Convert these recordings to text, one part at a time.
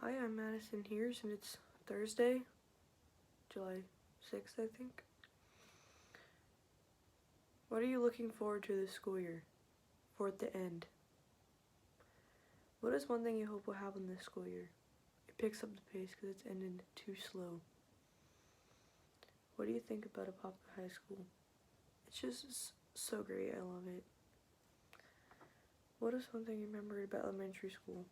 Hi, I'm Madison Hears, and it's Thursday, July 6th, I think. What are you looking forward to this school year? For it to end? What is one thing you hope will happen this school year? It picks up the pace because it's ended too slow. What do you think about Apopka High School? It's just so great, I love it. What is one thing you remember about elementary school?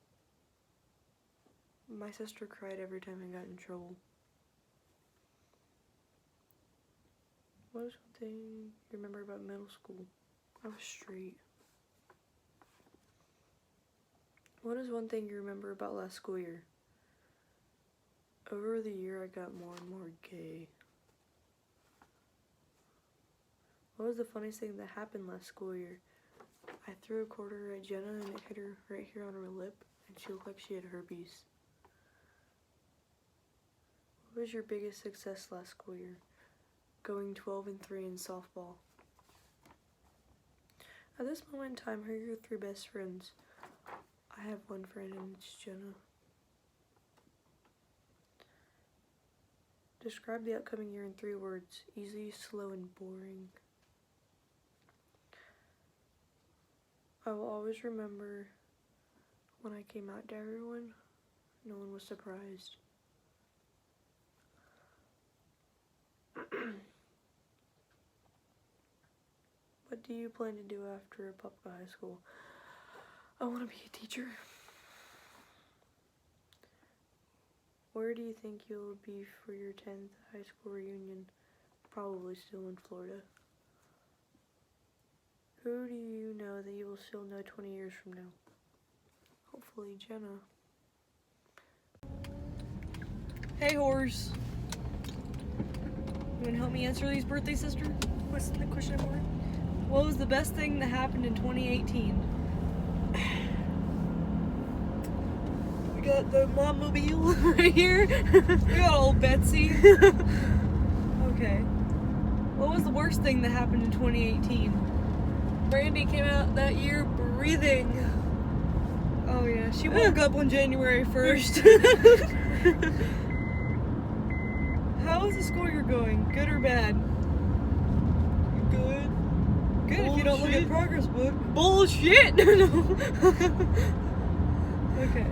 My sister cried every time I got in trouble. What is one thing you remember about middle school? I was straight. What is one thing you remember about last school year? Over the year, I got more and more gay. What was the funniest thing that happened last school year? I threw a quarter at Jenna and it hit her right here on her lip, and she looked like she had herpes. What was your biggest success last school year? Going 12-3 in softball. At this moment in time, who are your 3 best friends? I have one friend and it's Jenna. Describe the upcoming year in 3 words. Easy, slow, and boring. I will always remember when I came out to everyone. No one was surprised. What do you plan to do after Apopka High School? I want to be a teacher. Where do you think you'll be for your 10th high school reunion? Probably still in Florida. Who do you know that you will still know 20 years from now? Hopefully Jenna. Hey horse. You wanna help me answer these, birthday sister? What's the question for? What was the best thing that happened in 2018? We got the mom-mobile right here. We got old Betsy. Okay. What was the worst thing that happened in 2018? Brandy came out that year breathing. Oh yeah, she woke up on January 1st. How is the school year going? Good or bad? Good. Good if you don't look at progress book. Bullshit! Okay.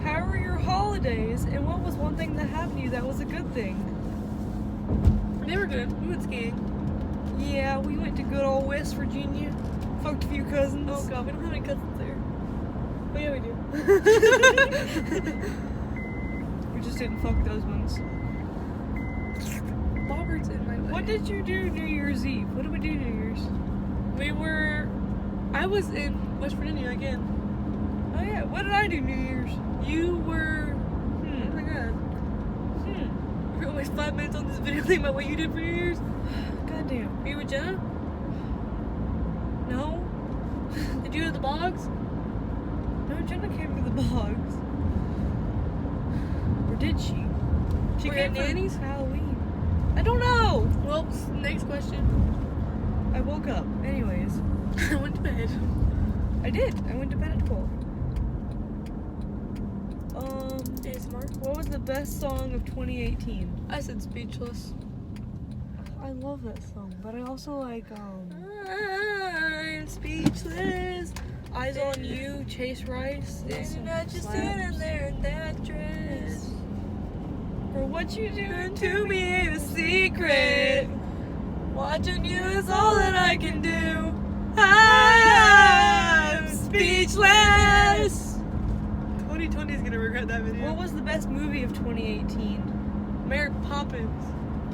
How were your holidays, and what was one thing that happened to you that was a good thing? They were good. We went skiing. Yeah, we went to good old West Virginia. Fucked a few cousins. Oh god, we don't have any cousins there. Oh yeah, we do. We just didn't fuck those ones. Robert's in my way. What did you do New Year's Eve? What did we do New Year's? I was in West Virginia again. Oh yeah, what did I do New Year's? You were, oh my god. We're almost 5 minutes on this video thinking about what you did for New Year's. Goddamn. Were you with Jenna? No. Did you go to the bogs? No, Jenna came to the bogs. Or did she? She came to Nanny's Halloween. I don't know. Well, next question. I woke up. Anyways. I went to bed. I did. I went to bed at 12. ASMR. What was the best song of 2018? I said Speechless. I love that song, but I also like, I'm speechless. Eyes on You, Chase Rice. And you're not just standing there in that dress. For what you do to me in a secret. Watching you is all that I can do. I'm speechless. 2020 is gonna regret that video. What was the best movie of 2018? Mary Poppins.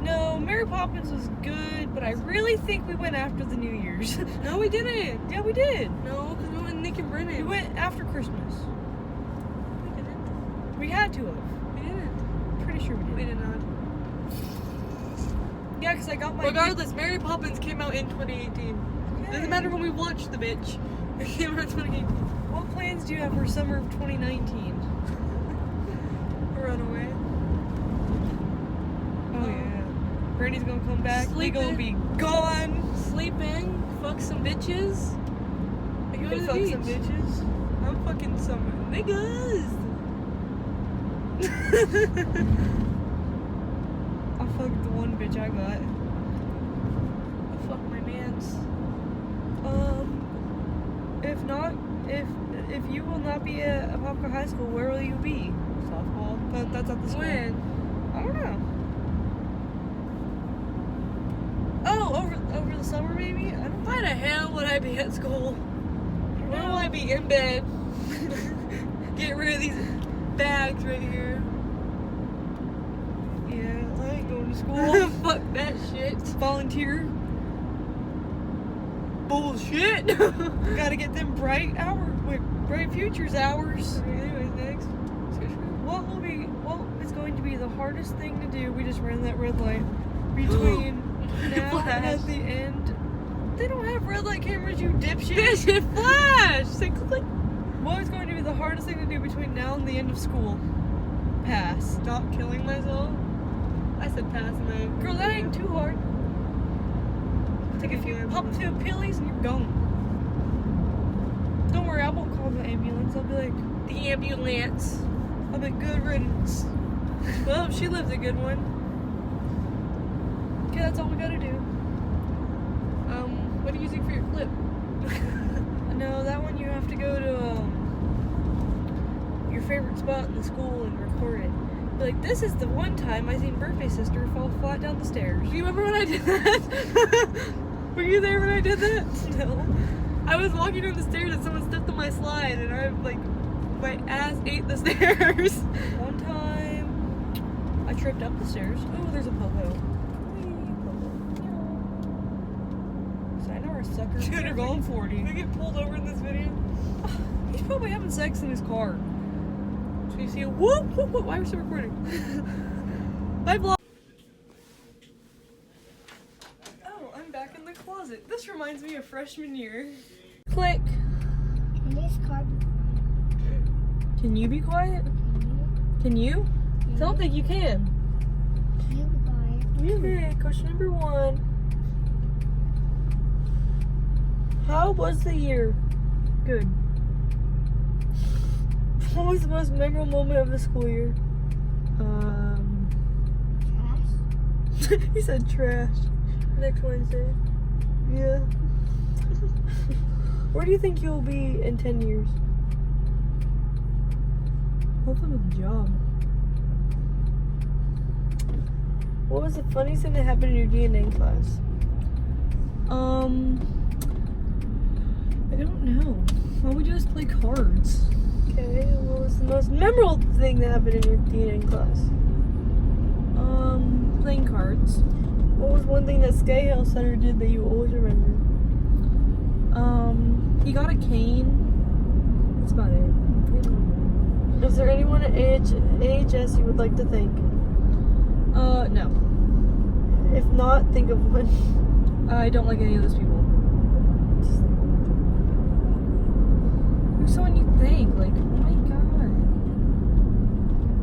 No, Mary Poppins was good, but I really think we went after the New Year's. No, we didn't. Yeah, we did. No, because we went with Nick and Brennan. We went after Christmas. We didn't. We had to have. We didn't. Pretty sure we did. We did not. Yeah, because I got my... Regardless, Mary Poppins came out in 2018. Okay. Doesn't matter when we watched the bitch. It came out in 2018. What plans do you have for summer of 2019? Run away. Oh yeah. Brandy's gonna come back. We gonna be gone. Sleeping. Fuck some bitches. I go to the beach. Some bitches. I'm fucking some niggas. I fucked the one bitch I got. I fucked my mans. If you will not be at Apopka High School, where will you be? Softball. But that's at the school. When? I don't know. Oh, over the summer maybe? I don't know. Why the hell would I be at school? Why will I be in bed? Get rid of these bags right here. Yeah, I ain't going to school. Fuck that shit. Volunteer. Bullshit. Gotta get them bright futures hours. Okay, anyways, next. It's going to be the hardest thing to do. We just ran that red light between now and at the end. They don't have red light cameras, you dipshit. This shit flash. What is going to be the hardest thing to do between now and the end of school? Pass. Stop killing myself. I said pass, man. Girl, that ain't too hard. Take a few, pop a few pillies and you're gone. Don't worry, I won't call the ambulance. I'll be like, the ambulance. I'll be good riddance. Well, she lived a good one. Okay, that's all we gotta do. What are you using for your clip? No, that one you have to go to your favorite spot in the school and record it. Be like, this is the one time I seen birthday sister fall flat down the stairs. Do you remember when I did that? Were you there when I did that? No. I was walking down the stairs and someone stepped on my slide and my ass ate the stairs. One time, I tripped up the stairs. Oh, there's a pogo. So I know our suckers are going 40. Did we get pulled over in this video? He's probably having sex in his car. So you see a whoop, whoop, whoop. Why are we still recording? Bye, vlog. Oh, I'm back in the closet. This reminds me of freshman year. Click. Can you be quiet? Can you? I don't think you can. Okay, question number 1. How was the year? Good. What was the most memorable moment of the school year? Trash. He said trash. Next Wednesday. Yeah. Where do you think you'll be in 10 years? Hopefully with a job. What was the funniest thing that happened in your DNA class? I don't know. All we do is play cards. Okay, what was the most memorable thing that happened in your DNA class? Playing cards. What was one thing that Sky Hill Center did that you always remember? He got a cane. That's about it. Is there anyone at AHS you would like to thank? No. If not, think of one. I don't like any of those people. Who's someone you thank? Like, oh my god.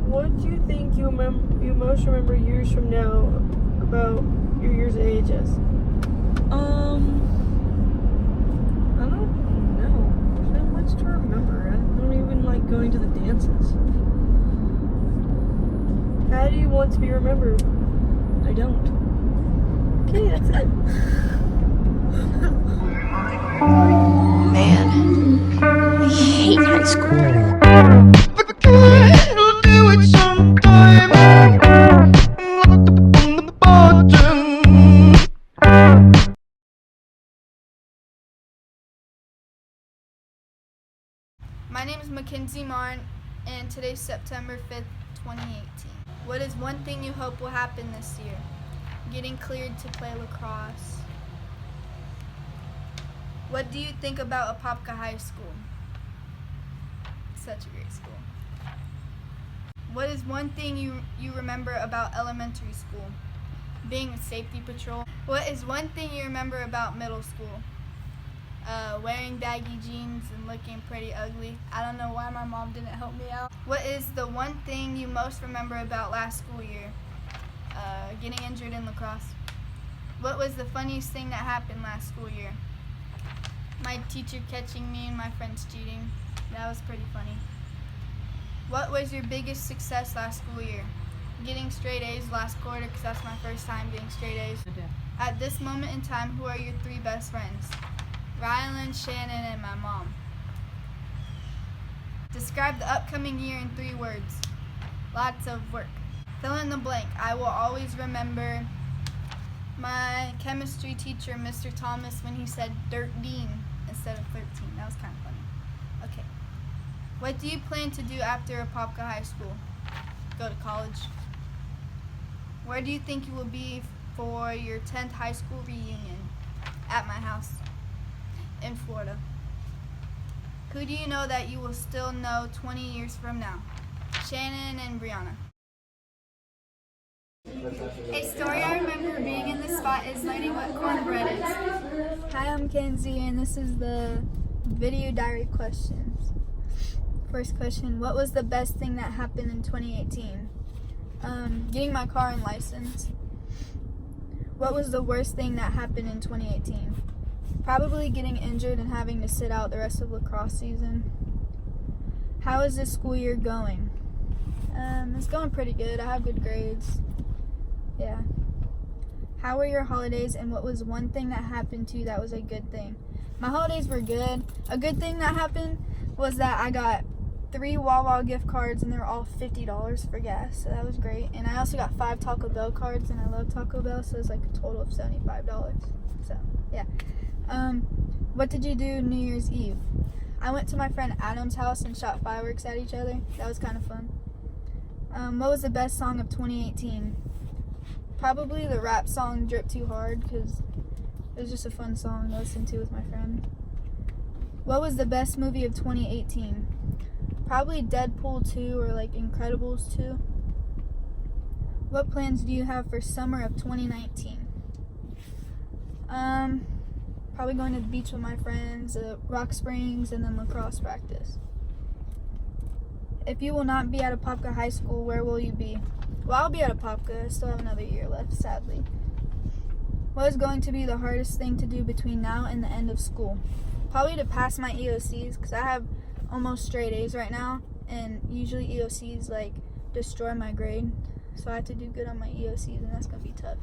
What do you think you most remember years from now about your years at AHS? I don't know. There's not much to remember. I don't even like going to the dances. How do you want to be remembered? I don't. Okay, that's it. Man, I hate high school. My name is Mackenzie Martin, and today's September 5th, 2018. What is one thing you hope will happen this year? Getting cleared to play lacrosse. What do you think about Apopka High School? Such a great school. What is one thing you remember about elementary school? Being a safety patrol. What is one thing you remember about middle school? Wearing baggy jeans and looking pretty ugly. I don't know why my mom didn't help me out. What is the one thing you most remember about last school year? Getting injured in lacrosse. What was the funniest thing that happened last school year? My teacher catching me and my friends cheating. That was pretty funny. What was your biggest success last school year? Getting straight A's last quarter, because that's my first time getting straight A's. At this moment in time, who are your 3 best friends? Rylan, Shannon, and my mom. Describe the upcoming year in 3 words. Lots of work. Fill in the blank. I will always remember my chemistry teacher, Mr. Thomas, when he said 13 instead of 13. That was kind of funny. Okay. What do you plan to do after Apopka High School? Go to college. Where do you think you will be for your 10th high school reunion? At my house in Florida. Who do you know that you will still know 20 years from now? Shannon and Brianna. A story I remember being in this spot is learning what cornbread is. Hi, I'm Kenzie, and this is the video diary questions. First question, what was the best thing that happened in 2018? Getting my car and license. What was the worst thing that happened in 2018? Probably getting injured and having to sit out the rest of lacrosse season. How is this school year going? It's going pretty good. I have good grades. Yeah. How were your holidays, and what was one thing that happened to you that was a good thing? My holidays were good. A good thing that happened was that I got 3 Wawa gift cards, and they were all $50 for gas, so that was great. And I also got 5 Taco Bell cards, and I love Taco Bell, so it was like a total of $75. So, yeah. What did you do New Year's Eve? I went to my friend Adam's house and shot fireworks at each other. That was kind of fun. What was the best song of 2018? Probably the rap song Drip Too Hard, because it was just a fun song to listen to with my friend. What was the best movie of 2018? Probably Deadpool 2 or like Incredibles 2. What plans do you have for summer of 2019? Probably going to the beach with my friends, Rock Springs, and then lacrosse practice. If you will not be at Apopka High School, where will you be? Well, I'll be at Apopka. I still have another year left, sadly. What is going to be the hardest thing to do between now and the end of school? Probably to pass my EOCs, because I have almost straight A's right now, and usually EOCs like destroy my grade, so I have to do good on my EOCs, and that's going to be tough.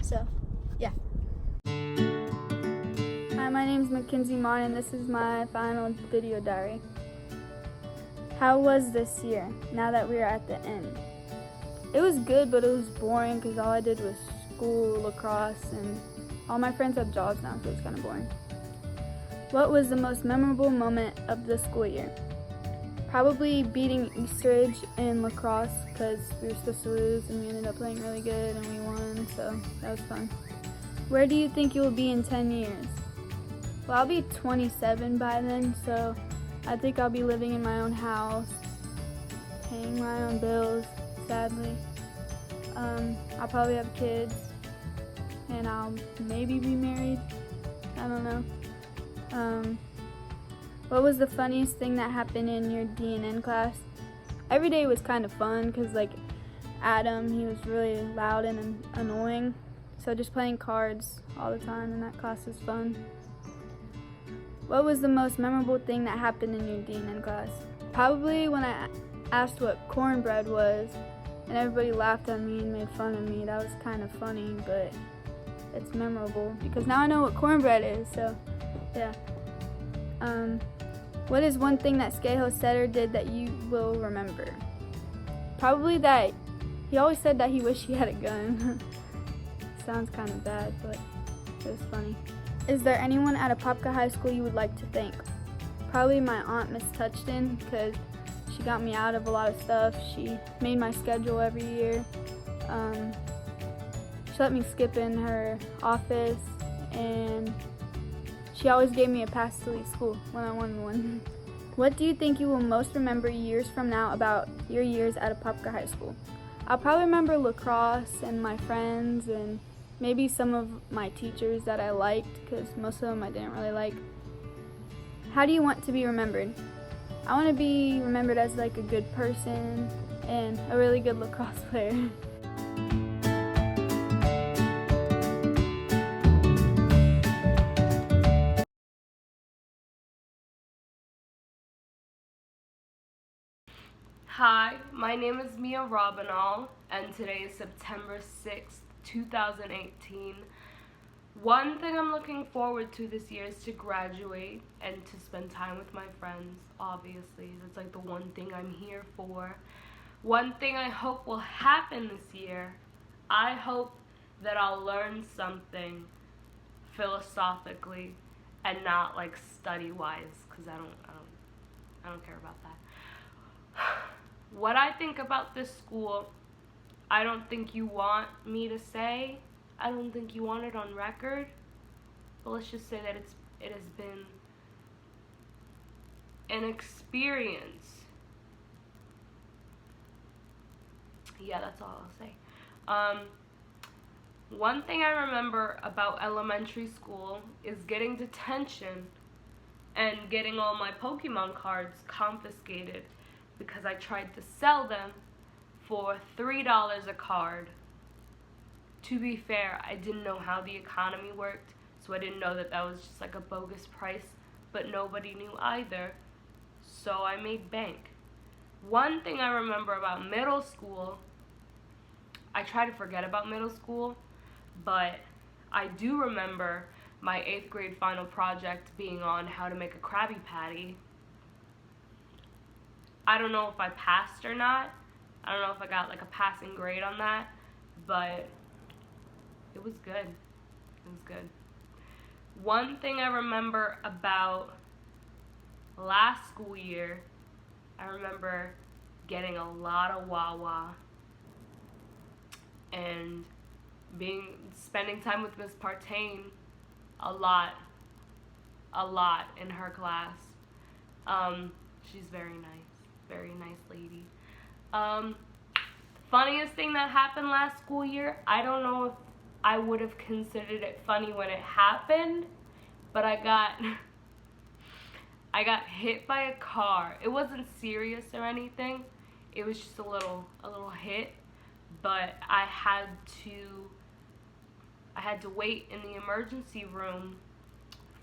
So, yeah. Hi, my name is Mackenzie Mon, and this is my final video diary. How was this year, now that we are at the end? It was good, but it was boring because all I did was school, lacrosse, and all my friends have jobs now, so it's kind of boring. What was the most memorable moment of the school year? Probably beating Eastridge in lacrosse because we were supposed to lose and we ended up playing really good and we won, so that was fun. Where do you think you will be in 10 years? Well, I'll be 27 by then, so I think I'll be living in my own house, paying my own bills, sadly. I'll probably have kids, and I'll maybe be married. I don't know. What was the funniest thing that happened in your D&N class? Every day was kind of fun because, like, Adam, he was really loud and annoying. So just playing cards all the time in that class was fun. What was the most memorable thing that happened in your D&N class? Probably when I asked what cornbread was, and everybody laughed at me and made fun of me. That was kind of funny, but it's memorable because now I know what cornbread is, so yeah. What is one thing that Scahill said or did that you will remember? Probably that he always said that he wished he had a gun. Sounds kind of bad, but it was funny. Is there anyone at Apopka High School you would like to thank? Probably my aunt, Miss Touchton, because she got me out of a lot of stuff. She made my schedule every year. She let me skip in her office, and she always gave me a pass to leave school when I wanted one. What do you think you will most remember years from now about your years at Apopka High School? I'll probably remember lacrosse and my friends and maybe some of my teachers that I liked, because most of them I didn't really like. How do you want to be remembered? I want to be remembered as like a good person and a really good lacrosse player. Hi, my name is Mia Robinall, and today is September 6th, 2018. One thing I'm looking forward to this year is to graduate and to spend time with my friends, obviously. That's like the one thing I'm here for. One thing I hope will happen this year, I hope that I'll learn something philosophically and not like study-wise, because I don't care about that. What I think about this school, I don't think you want me to say. I don't think you want it on record. But let's just say that it has been an experience. Yeah, that's all I'll say. One thing I remember about elementary school is getting detention and getting all my Pokemon cards confiscated because I tried to sell them for $3 a card. To be fair, I didn't know how the economy worked, so I didn't know that that was just like a bogus price, but nobody knew either, so I made bank. One thing I remember about middle school, I try to forget about middle school, but I do remember my 8th grade final project being on how to make a Krabby Patty. I don't know if I passed or not. I don't know if I got like a passing grade on that, but it was good. It was good. One thing I remember about last school year, I remember getting a lot of Wawa and spending time with Miss Partain a lot in her class. She's very nice lady. Funniest thing that happened last school year, I don't know if I would have considered it funny when it happened, but I got hit by a car. It wasn't serious or anything. It was just a little hit, but I had to wait in the emergency room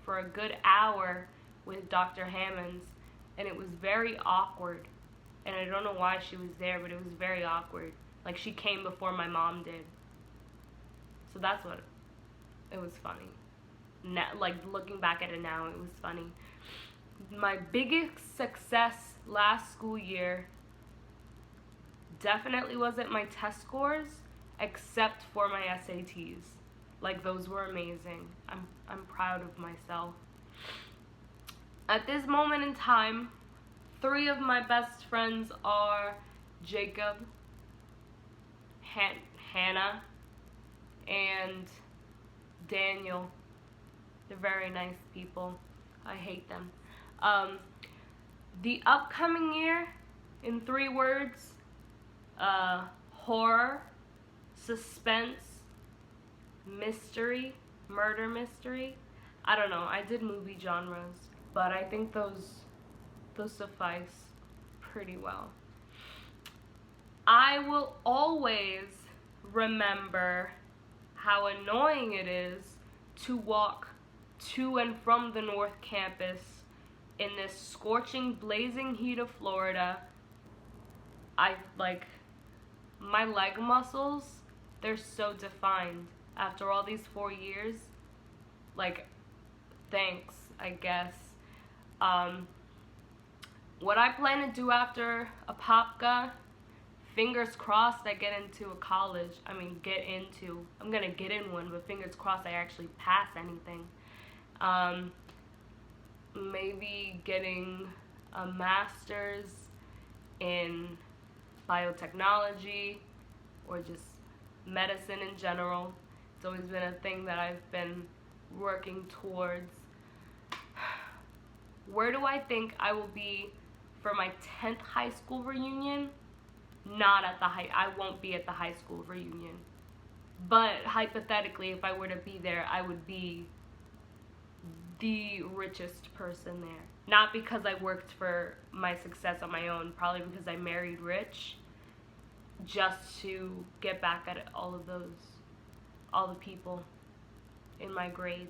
for a good hour with Dr. Hammonds, and it was very awkward. And I don't know why she was there, but it was very awkward. Like, she came before my mom did. So that's what, it was funny. Like, looking back at it now, it was funny. My biggest success last school year definitely wasn't my test scores, except for my SATs. Like, those were amazing. I'm proud of myself. At this moment in time, 3 of my best friends are Jacob, Hannah, and Daniel. They're very nice people. I hate them. The upcoming year, in 3 words, horror, suspense, mystery, murder mystery. I don't know, I did movie genres, but I think those suffice pretty well. I will always remember how annoying it is to walk to and from the North Campus in this scorching, blazing heat of Florida. My leg muscles, they're so defined after all these 4 years. Like, thanks, I guess. What I plan to do after Apopka, fingers crossed I get into a college. I'm gonna get in one, but fingers crossed I actually pass anything. Maybe getting a master's in biotechnology or just medicine in general. It's always been a thing that I've been working towards. Where do I think I will be for my 10th high school reunion? I won't be at the high school reunion. But hypothetically, if I were to be there, I would be the richest person there. Not because I worked for my success on my own, probably because I married rich, just to get back at all the people in my grade.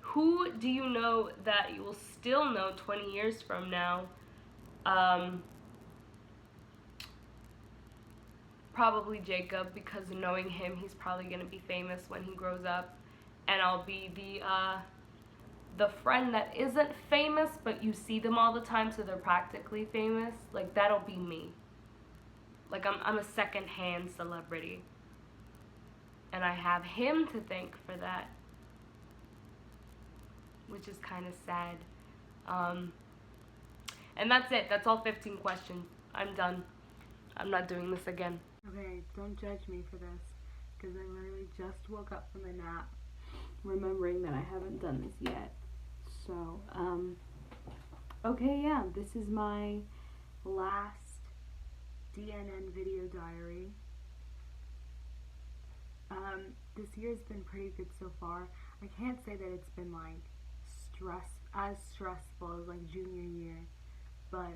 Who do you know that you will still know 20 years from now Um, Probably Jacob, because knowing him, he's probably gonna be famous when he grows up, and I'll be the friend that isn't famous, but you see them all the time, so they're practically famous. Like, that'll be me. Like, I'm a second-hand celebrity, and I have him to thank for that, which is kind of sad. And that's it. That's all 15 questions. I'm done. I'm not doing this again. Okay, don't judge me for this, because I literally just woke up from a nap, remembering that I haven't done this yet. So, okay, yeah, this is my last DNN video diary. This year's been pretty good so far. I can't say that it's been like as stressful as like junior year, but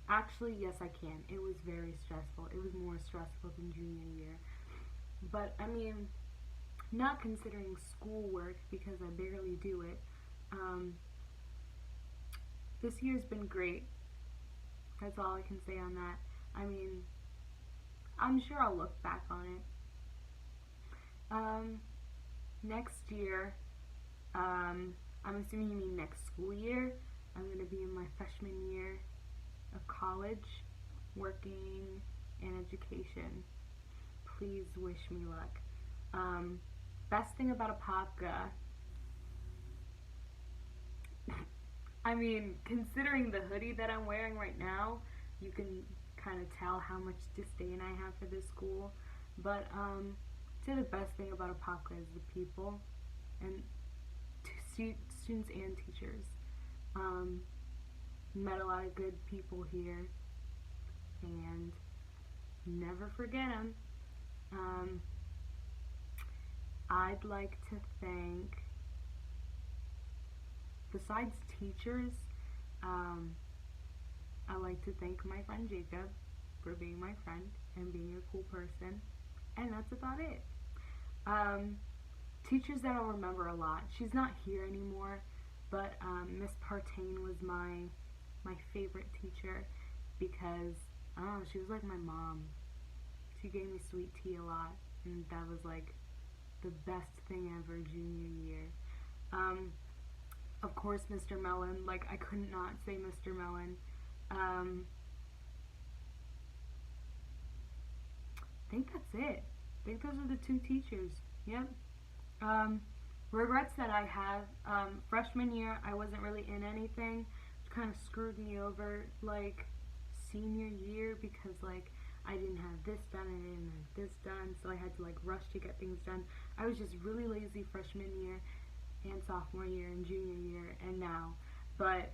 actually, yes, I can. It was very stressful. It was more stressful than junior year. But I mean, not considering schoolwork, because I barely do it. This year's been great. That's all I can say on that. I mean, I'm sure I'll look back on it. Next year, I'm assuming you mean next school year, I'm going to be in my freshman year of college, working in education. Please wish me luck. Best thing about Apopka, I mean, considering the hoodie that I'm wearing right now, you can kind of tell how much disdain I have for this school. But I'd say the best thing about Apopka is the people, and students and teachers. Met a lot of good people here, and never forget them. I'd like to thank, besides teachers, I like to thank my friend Jacob for being my friend and being a cool person, and that's about it. Teachers that I'll remember a lot. She's not here anymore, but Miss Partain was my favorite teacher, because I don't know, she was like my mom. She gave me sweet tea a lot, and that was like the best thing ever junior year. Of course, Mr. Mellon, like, I couldn't not say Mr. Mellon. I think that's it. I think those are the two teachers. Yep. Regrets that I have, freshman year I wasn't really in anything, which kind of screwed me over like senior year, because like I didn't have this done and I didn't have this done, so I had to like rush to get things done. I was just really lazy freshman year and sophomore year and junior year and now, but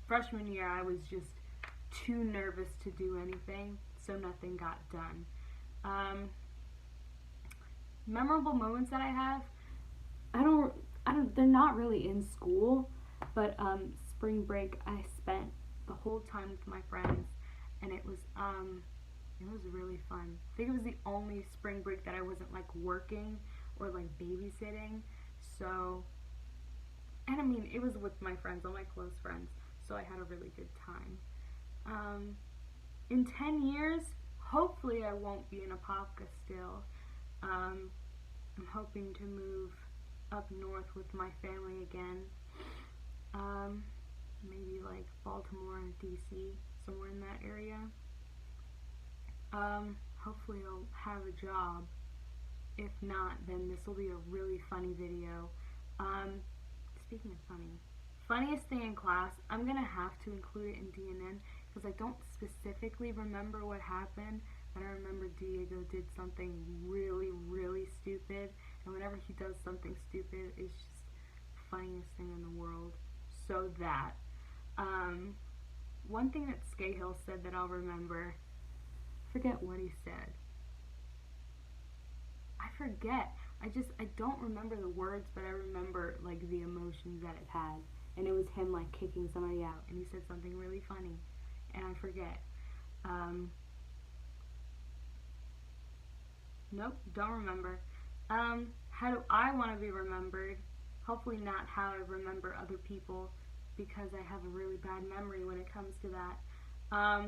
freshman year I was just too nervous to do anything, so nothing got done. Memorable moments that I have, I don't, they're not really in school, but spring break I spent the whole time with my friends, and it was really fun. I think it was the only spring break that I wasn't like working or like babysitting, so, and I mean, it was with my friends, all my close friends, so I had a really good time. In 10 years, hopefully I won't be in Apopka still. I'm hoping to move up north with my family again. Maybe like Baltimore and DC, somewhere in that area. Hopefully I'll have a job. If not, then this will be a really funny video. Speaking of funny, funniest thing in class, I'm gonna have to include it in DNN, because I don't specifically remember what happened, but I remember Diego did something really, really stupid, and whenever he does something stupid, it's just the funniest thing in the world. So that, one thing that Scahill said that I'll remember, forget what he said. I forget. I don't remember the words, but I remember like the emotions that it had, and it was him like kicking somebody out, and he said something really funny, and I forget. Nope, don't remember. How do I want to be remembered? Hopefully not how I remember other people, because I have a really bad memory when it comes to that. I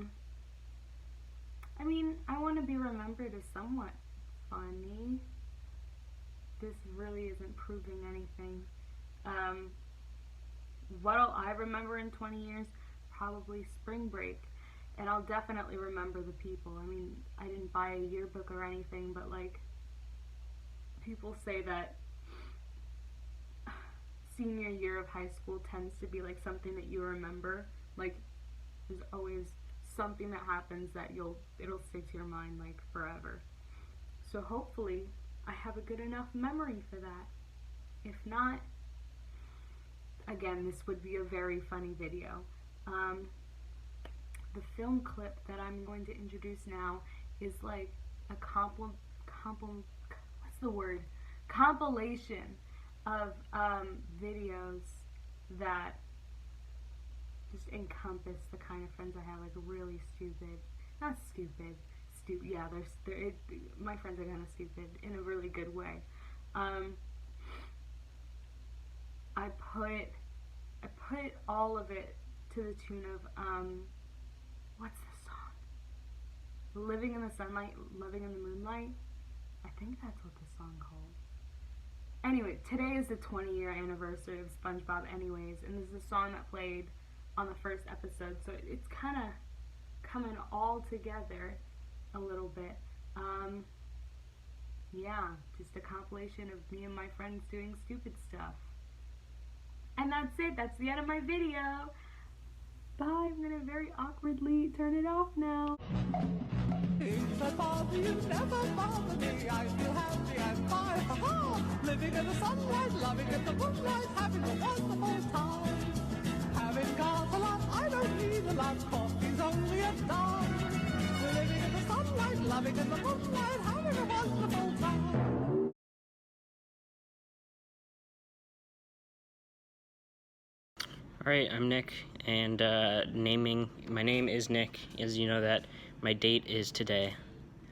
mean, I want to be remembered as somewhat funny. This really isn't proving anything. What'll I remember in 20 years? Probably spring break. And I'll definitely remember the people. I mean, I didn't buy a yearbook or anything, but like, people say that senior year of high school tends to be like something that you remember. Like, there's always something that happens that it'll stick to your mind like forever. So hopefully I have a good enough memory for that. If not, again, this would be a very funny video. The film clip that I'm going to introduce now is like a compilation of videos that just encompass the kind of friends I have, like really stupid, not stupid, yeah, my friends are kind of stupid in a really good way. I put all of it to the tune of, what's the song? Living in the Sunlight, Living in the Moonlight? I think that's what the song called. Anyway, today is the 20-year anniversary of SpongeBob anyways, and this is a song that played on the first episode, so it's kind of coming all together a little bit. Yeah, just a compilation of me and my friends doing stupid stuff. And that's it, that's the end of my video. Bye, I'm gonna very awkwardly turn it off now. If I bother you, never bother me. I feel happy and fine. Ha-ha! Living in the sunlight, loving in the moonlight, having a wonderful time. Having got a lot, I don't need a lot. Coffee's only a dime. Living in the sunlight, loving in the moonlight, having a wonderful time. Alright, I'm Nick, and my name is Nick, as you know that. My date is today.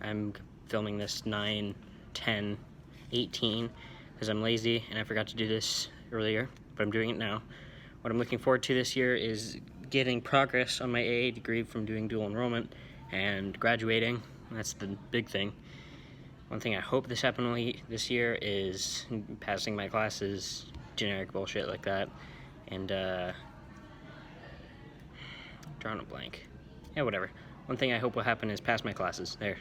I'm filming this 9/10/18 because I'm lazy and I forgot to do this earlier, but I'm doing it now. What I'm looking forward to this year is getting progress on my AA degree from doing dual enrollment and graduating. That's the big thing. One thing I hope this year is passing my classes, generic bullshit like that, and drawing a blank. Yeah, whatever. One thing I hope will happen is pass my classes. There.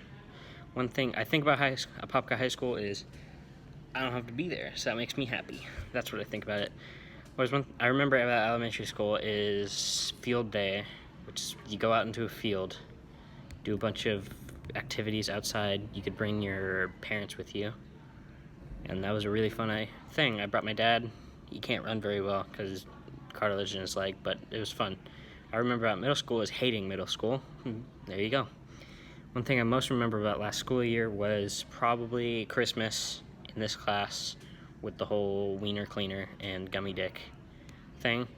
One thing I think about Apopka High School is I don't have to be there, so that makes me happy. That's what I think about it. Whereas one I remember about elementary school is field day, which is you go out into a field, do a bunch of activities outside. You could bring your parents with you, and that was a really fun thing. I brought my dad. He can't run very well because his cartilage in his leg, but it was fun. I remember about middle school is hating middle school. There you go. One thing I most remember about last school year was probably Christmas in this class with the whole wiener cleaner and gummy dick thing.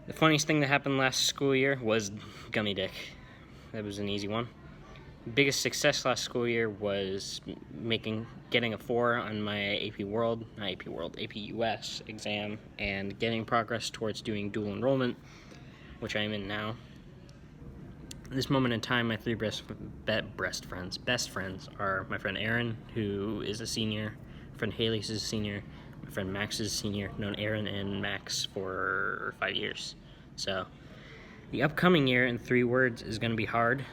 The funniest thing that happened last school year was gummy dick. That was an easy one. Biggest success last school year was getting a 4 on my AP US exam and getting progress towards doing dual enrollment, which I am in now. At this moment in time, my three best friends are my friend Aaron, who is a senior, my friend Haley, who's a senior, my friend Max is a senior. I've known Aaron and Max for 5 years. So the upcoming year, in 3 words, is going to be hard.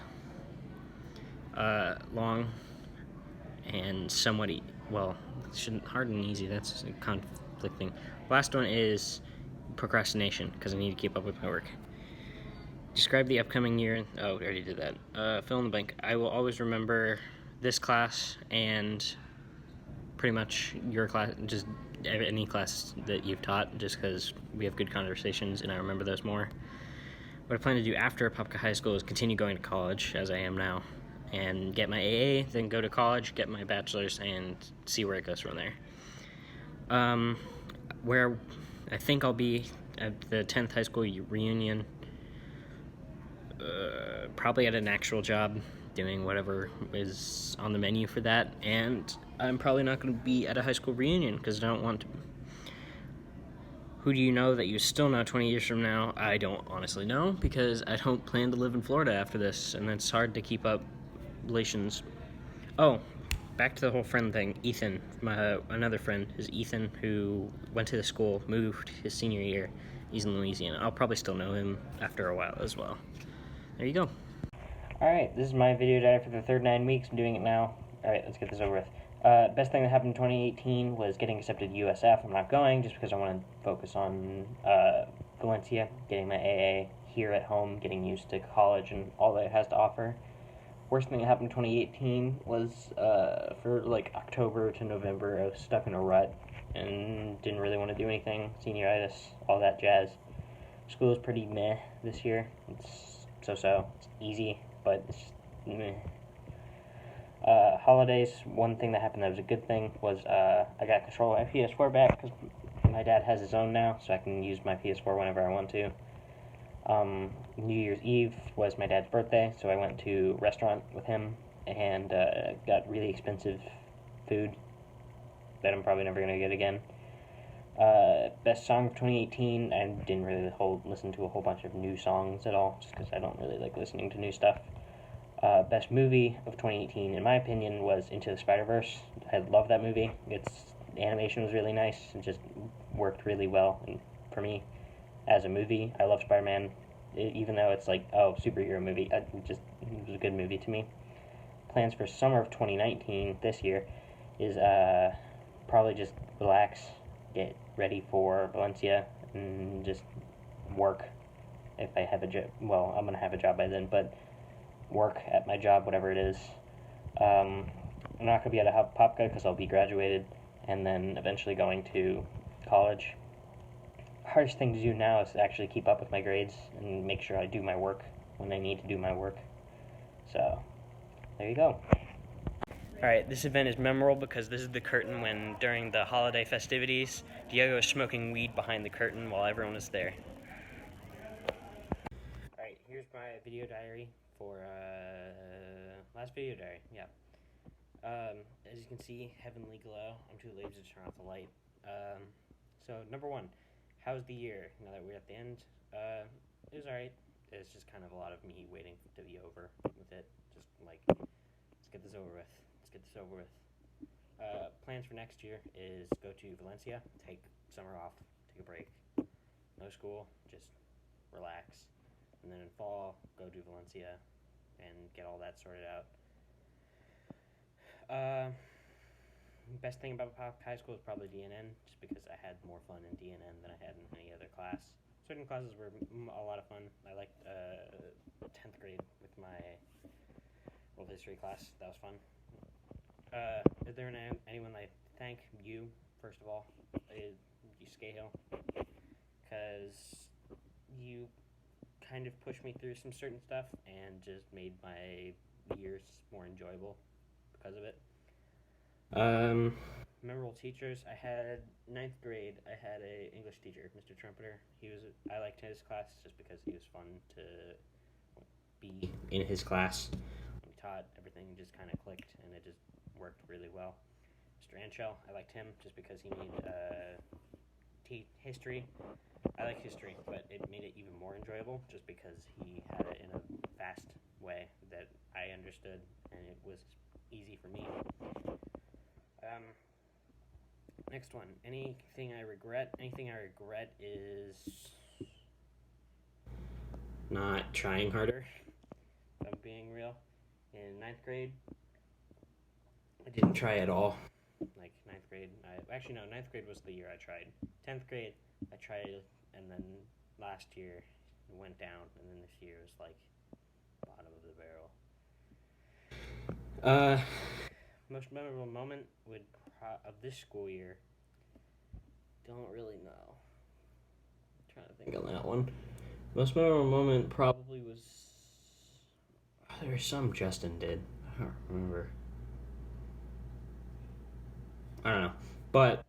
Long and somewhat hard and easy, that's conflicting. Last one is procrastination, because I need to keep up with my work. Describe the upcoming year. Oh, we already did that. Fill in the blank. I will always remember this class and pretty much your class, just any class that you've taught, just because we have good conversations and I remember those more. What I plan to do after Apopka High School is continue going to college, as I am now, and get my AA, then go to college, get my bachelor's, and see where it goes from there. Where I think I'll be at the 10th high school reunion, probably at an actual job, doing whatever is on the menu for that, and I'm probably not going to be at a high school reunion, because I don't want to. Who do you know that you still know 20 years from now? I don't honestly know, because I don't plan to live in Florida after this, and it's hard to keep up relations. Oh, back to the whole friend thing. Ethan, my another friend, is Ethan, who went to the school, moved his senior year. He's in Louisiana. I'll probably still know him after a while as well. There you go. Alright, this is my video diary for the third 9 weeks. I'm doing it now. Alright, let's get this over with. Best thing that happened in 2018 was getting accepted to USF. I'm not going just because I want to focus on Valencia, getting my AA here at home, getting used to college and all that it has to offer. Worst thing that happened in 2018 was for like October to November, I was stuck in a rut and didn't really want to do anything. Senioritis, all that jazz. School is pretty meh this year. It's so-so. It's easy, but it's just meh. Holidays, one thing that happened that was a good thing was I got control of my PS4 back because my dad has his own now, so I can use my PS4 whenever I want to. New Year's Eve was my dad's birthday, so I went to a restaurant with him and got really expensive food that I'm probably never going to get again. Best song of 2018, I didn't really listen to a whole bunch of new songs at all, just because I don't really like listening to new stuff. Best movie of 2018, in my opinion, was Into the Spider-Verse. I love that movie. The animation was really nice. It just worked really well. And for me, as a movie, I love Spider-Man. Even though it's like, oh, superhero movie, it was a good movie to me. Plans for summer of 2019, this year, is probably just relax, get ready for Valencia, and just work. If I have a job, well, I'm going to have a job by then, but work at my job, whatever it is. I'm not going to be at a Popka because I'll be graduated and then eventually going to college. Hardest thing to do now is to actually keep up with my grades and make sure I do my work when I need to do my work. So, there you go. Alright, this event is memorable because this is the curtain when, during the holiday festivities, Diego is smoking weed behind the curtain while everyone is there. Alright, here's my video diary for, last video diary, yeah. As you can see, heavenly glow. I'm too lazy to turn off the light. So, number 1, how's the year? Now that we're at the end, it was alright. It's just kind of a lot of me waiting to be over with it. Just like, let's get this over with. Plans for next year is go to Valencia, take summer off, take a break. No school, just relax. And then in fall, go to Valencia and get all that sorted out. Best thing about high school is probably DNN, just because I had more fun in DNN than I had in any other class. Certain classes were a lot of fun. I liked 10th grade with my world history class. That was fun. Is there anyone I thank? You, first of all. You, Scahill. Because you kind of pushed me through some certain stuff and just made my years more enjoyable because of it. Memorable teachers. I had 9th grade. I had a English teacher, Mr. Trumpeter. I liked his class just because he was fun to be in his class. When he taught, everything just kind of clicked and it just worked really well. Mr. Anshell, I liked him just because he made history. I like history, but it made it even more enjoyable just because he had it in a fast way that I understood and it was easy for me. Next one. Anything I regret? Anything I regret is not trying harder, if I'm being real. In 9th grade, I didn't try at all. Like 9th grade, 9th grade was the year I tried. 10th grade, I tried, and then last year it went down, and then this year was like bottom of the barrel. Most memorable moment of this school year, don't really know. I'm trying to think on that one. Most memorable moment probably was, there was some Justin did. I don't remember. I don't know. But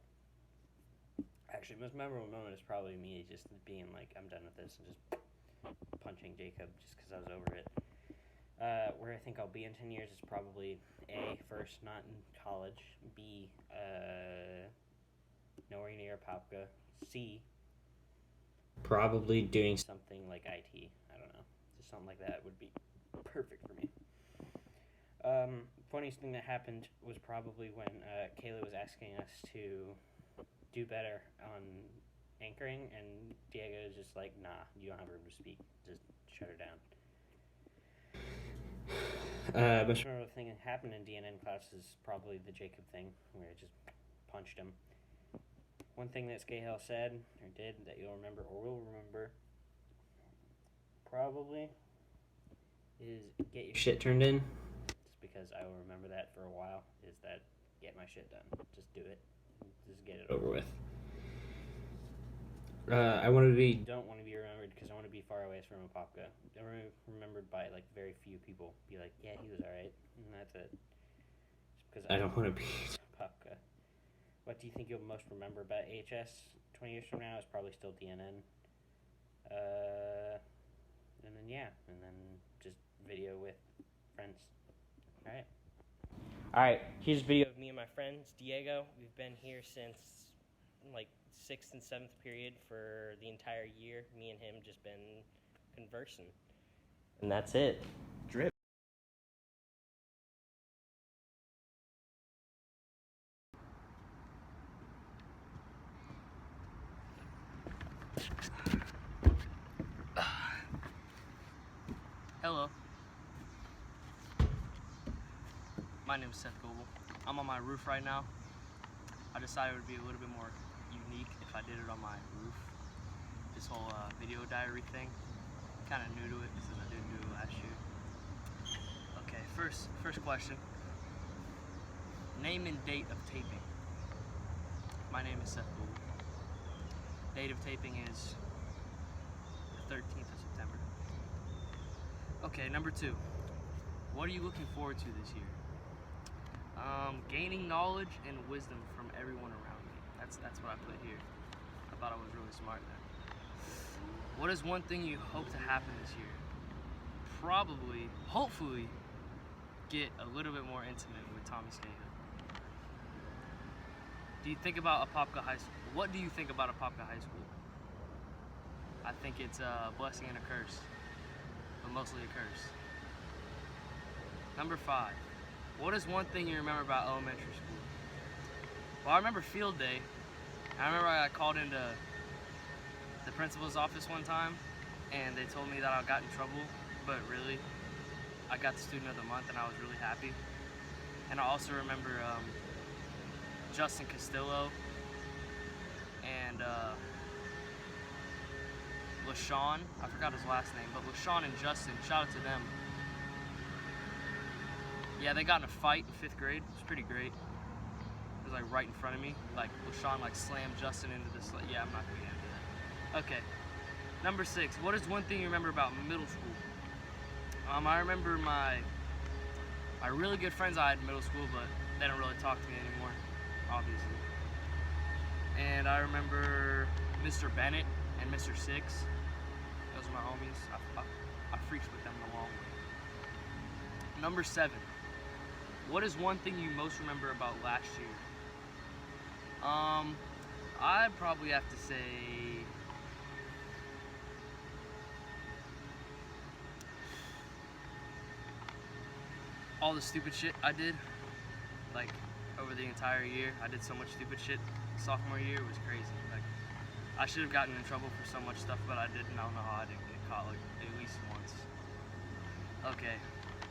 actually, most memorable moment is probably me just being like, I'm done with this, and just punching Jacob just because I was over it. Where I think I'll be in 10 years is probably A, first, not in college. B, nowhere near Popka. C, Probably doing something like IT. I don't know. Just something like that would be perfect for me. Funniest thing that happened was probably when Kayla was asking us to do better on anchoring, and Diego is just like, nah, you don't have room to speak. Just shut her down. Most memorable thing that happened in DNN class is probably the Jacob thing, where I just punched him. One thing that Skahel said or did that you'll remember or will remember probably is get your shit turned in. Just because I will remember that for a while, is that get my shit done. Just do it. Just get it over with. I don't want to be remembered because I want to be far away from Apopka. I'm remembered by like very few people. Be like, yeah, he was alright, and that's it. Just because I don't want to be Apopka. What do you think you'll most remember about AHS 20 years from now? Is probably still DNN. And then yeah, and then just video with friends. Alright. Alright, here's a video of me and my friends, Diego. We've been here since like 6th and 7th period for the entire year. Me and him just been conversing. And that's it. Drip. Hello. My name is Seth Goebel. I'm on my roof right now. I decided it would be a little bit more unique if I did it on my roof. This whole video diary thing. Kind of new to it since I didn't do it last year. Okay, first question. Name and date of taping. My name is Seth Goebel. Date of taping is the 13th of September. Okay, number 2. What are you looking forward to this year? Gaining knowledge and wisdom from everyone around me. That's what I put here. I thought I was really smart then. What is one thing you hope to happen this year? Probably, hopefully, get a little bit more intimate with Tommy Skahel. Do you think about Apopka High School? What do you think about Apopka High School? I think it's a blessing and a curse, but mostly a curse. Number 5. What is one thing you remember about elementary school? Well, I remember field day. I remember I got called into the principal's office one time, and they told me that I got in trouble, but really, I got the student of the month, and I was really happy. And I also remember Justin Castillo and LaShawn. I forgot his last name, but LaShawn and Justin, shout out to them. Yeah, they got in a fight in 5th grade. It was pretty great. It was like right in front of me. Like LaShawn like slammed Justin into this. Yeah, I'm not gonna get into that. Okay. Number 6. What is one thing you remember about middle school? I remember my really good friends I had in middle school, but they don't really talk to me anymore, obviously. And I remember Mr. Bennett and Mr. Six. Those are my homies. I freaked with them the long way. Number 7. What is one thing you most remember about last year? I'd probably have to say all the stupid shit I did. Like over the entire year, I did so much stupid shit. Sophomore year was crazy. Like I should have gotten in trouble for so much stuff, but I didn't. I don't know how I didn't get caught like at least once. Okay,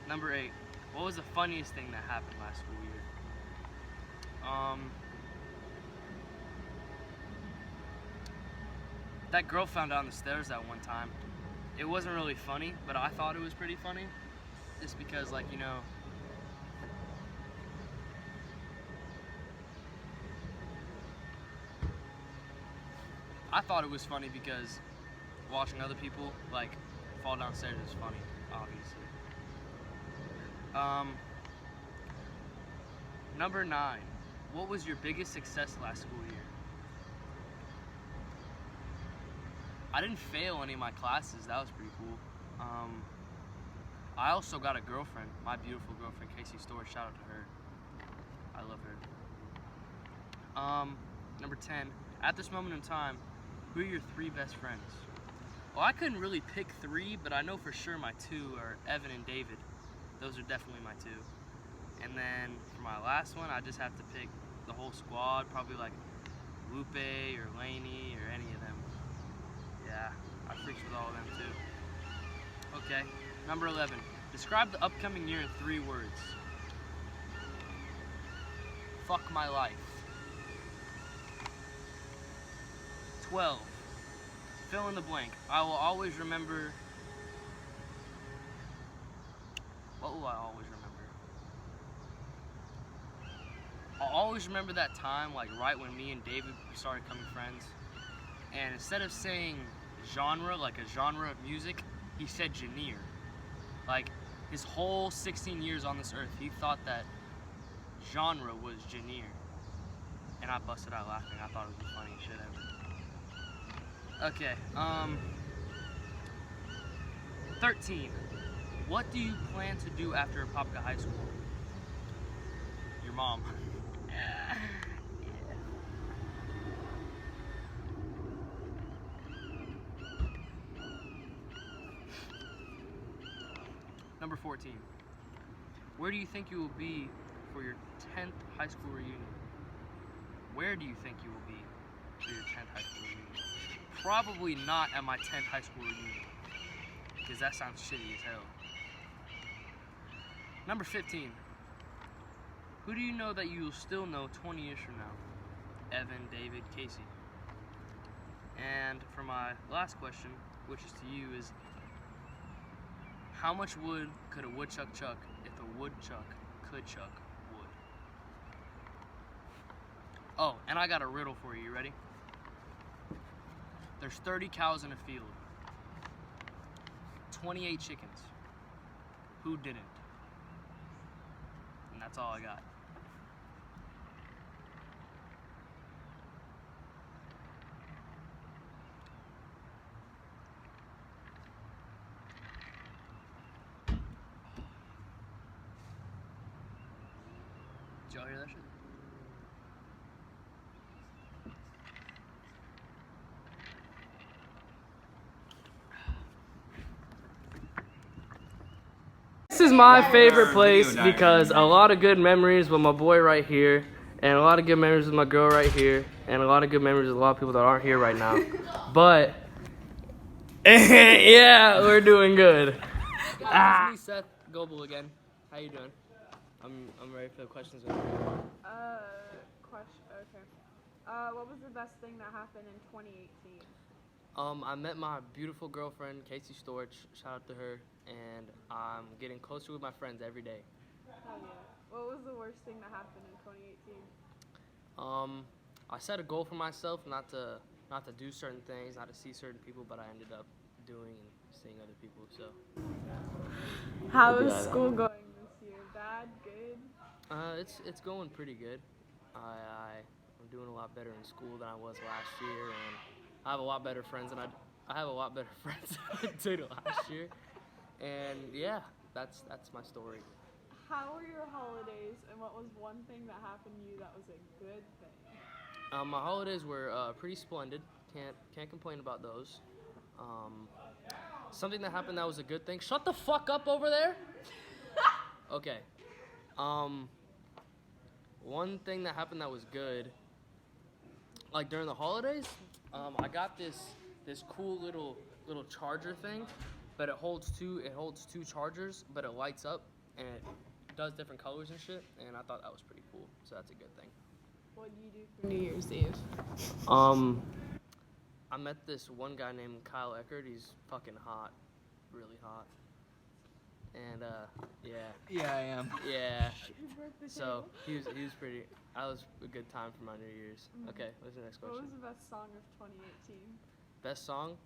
number 8. What was the funniest thing that happened last school year? That girl found out on the stairs that one time. It wasn't really funny, but I thought it was pretty funny. Just because, like, you know, I thought it was funny because watching other people, like, fall downstairs is funny, obviously. Number 9. What was your biggest success last school year? I didn't fail any of my classes. That was pretty cool. I also got a girlfriend, my beautiful girlfriend, Casey Storrs. Shout out to her. I love her. Number 10. At this moment in time, Who are your 3 best friends? Well, I couldn't really pick 3, but I know for sure my 2 are Evan and David. Those are definitely my 2. And then for my last one, I just have to pick the whole squad, probably like Lupe or Laney or any of them. Yeah, I freaks with all of them too. Okay, number 11. Describe the upcoming year in 3 words. Fuck my life. 12. Fill in the blank. I will always remember. What will I always remember? I'll always remember that time, like right when me and David started becoming friends. And instead of saying genre, like a genre of music, he said genre. Like his whole 16 years on this earth, he thought that genre was genre. And I busted out laughing. I thought it was the funniest shit ever. Okay, 13. What do you plan to do after Apopka High School? Your mom. Yeah. Number 14. Where do you think you will be for your 10th high school reunion? Where do you think you will be for your 10th high school reunion? Probably not at my 10th high school reunion, because that sounds shitty as hell. Number 15. Who do you know that you will still know 20 years from now? Evan, David, Casey. And for my last question, which is to you, is how much wood could a woodchuck chuck if a woodchuck could chuck wood? Oh, and I got a riddle for you. You ready? There's 30 cows in a field. 28 chickens. Who didn't? And that's all I got. Did y'all hear that shit? This is my favorite place because a lot of good memories with my boy right here, and a lot of good memories with my girl right here, and a lot of good memories with a lot of people that aren't here right now. But yeah, we're doing good. It's me, Seth Goebel again. How you doing? I'm ready for the questions. Question. Okay. What was the best thing that happened in 2018? I met my beautiful girlfriend, Casey Storch. Shout out to her. And I'm getting closer with my friends every day. Hell yeah. What was the worst thing that happened in 2018? I set a goal for myself not to do certain things, not to see certain people, but I ended up doing and seeing other people. So. How is school going this year? Bad? Good? It's going pretty good. I'm doing a lot better in school than I was last year, and I have a lot better friends than I have a lot better friends than I did last year. And yeah, that's my story. How were your holidays, and what was one thing that happened to you that was a good thing? My holidays were pretty splendid. Can't complain about those. Something that happened that was a good thing. Shut the fuck up over there. Okay. One thing that happened that was good, like during the holidays, I got this cool little charger thing, but it holds two chargers, but it lights up and it does different colors and shit, and I thought that was pretty cool. So that's a good thing. What did you do for New Year's Eve? I met this one guy named Kyle Eckert. He's fucking hot, really hot. And yeah. Yeah, I am. Yeah. So he was pretty. That was a good time for my New Year's. Okay, what's the next question? What was the best song of 2018? Best song?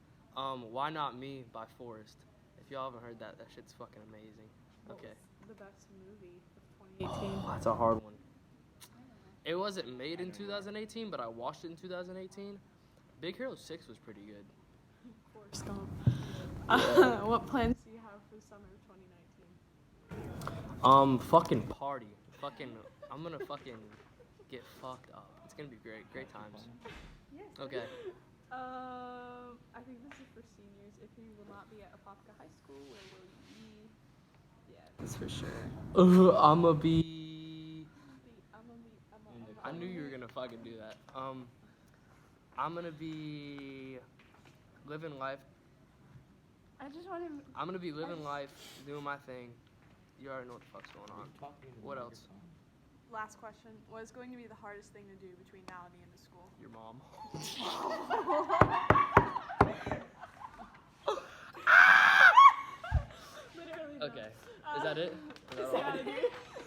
Why Not Me by Forrest. If y'all haven't heard that shit's fucking amazing. Okay. What was the best movie of 2018? Oh, that's a hard one. It wasn't made in 2018, but I watched it in 2018. Big Hero 6 was pretty good. Forrest Gump. What plans do you have for the summer of 2019? Fucking party. I'm gonna fucking get fucked up. It's gonna be great times. Yes. Okay. who will not be at Apopka High School? Where will you be? Yeah, that's for sure. I'ma be. I knew you were gonna fucking do that. I'm gonna be living life. I just want to. I'm gonna be living life, doing my thing. You already know what the fuck's going on. What else? Last question. What is going to be the hardest thing to do between now and the end of school? Your mom. Literally. Okay. Is that it? Is that all?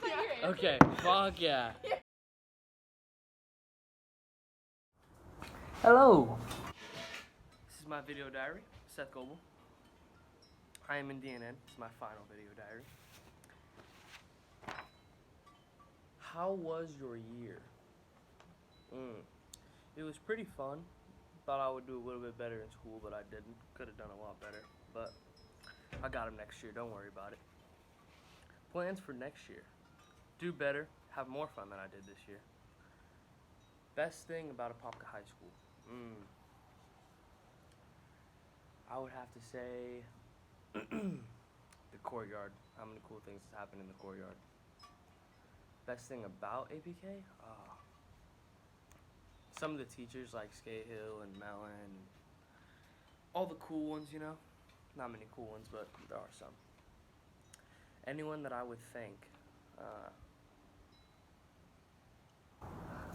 Yeah. Okay. Fuck yeah. Hello. This is my video diary. Seth Goebel. I am in DNN. This is my final video diary. How was your year? It was pretty fun. Thought I would do a little bit better in school, but I didn't. Could have done a lot better, but I got them next year. Don't worry about it. Plans for next year. Do better. Have more fun than I did this year. Best thing about Apopka High School. I would have to say the courtyard. How many cool things happen in the courtyard. Best thing about APK? Some of the teachers like Scahill and Mellon. All the cool ones, you know. Not many cool ones, but there are some. Anyone that I would thank.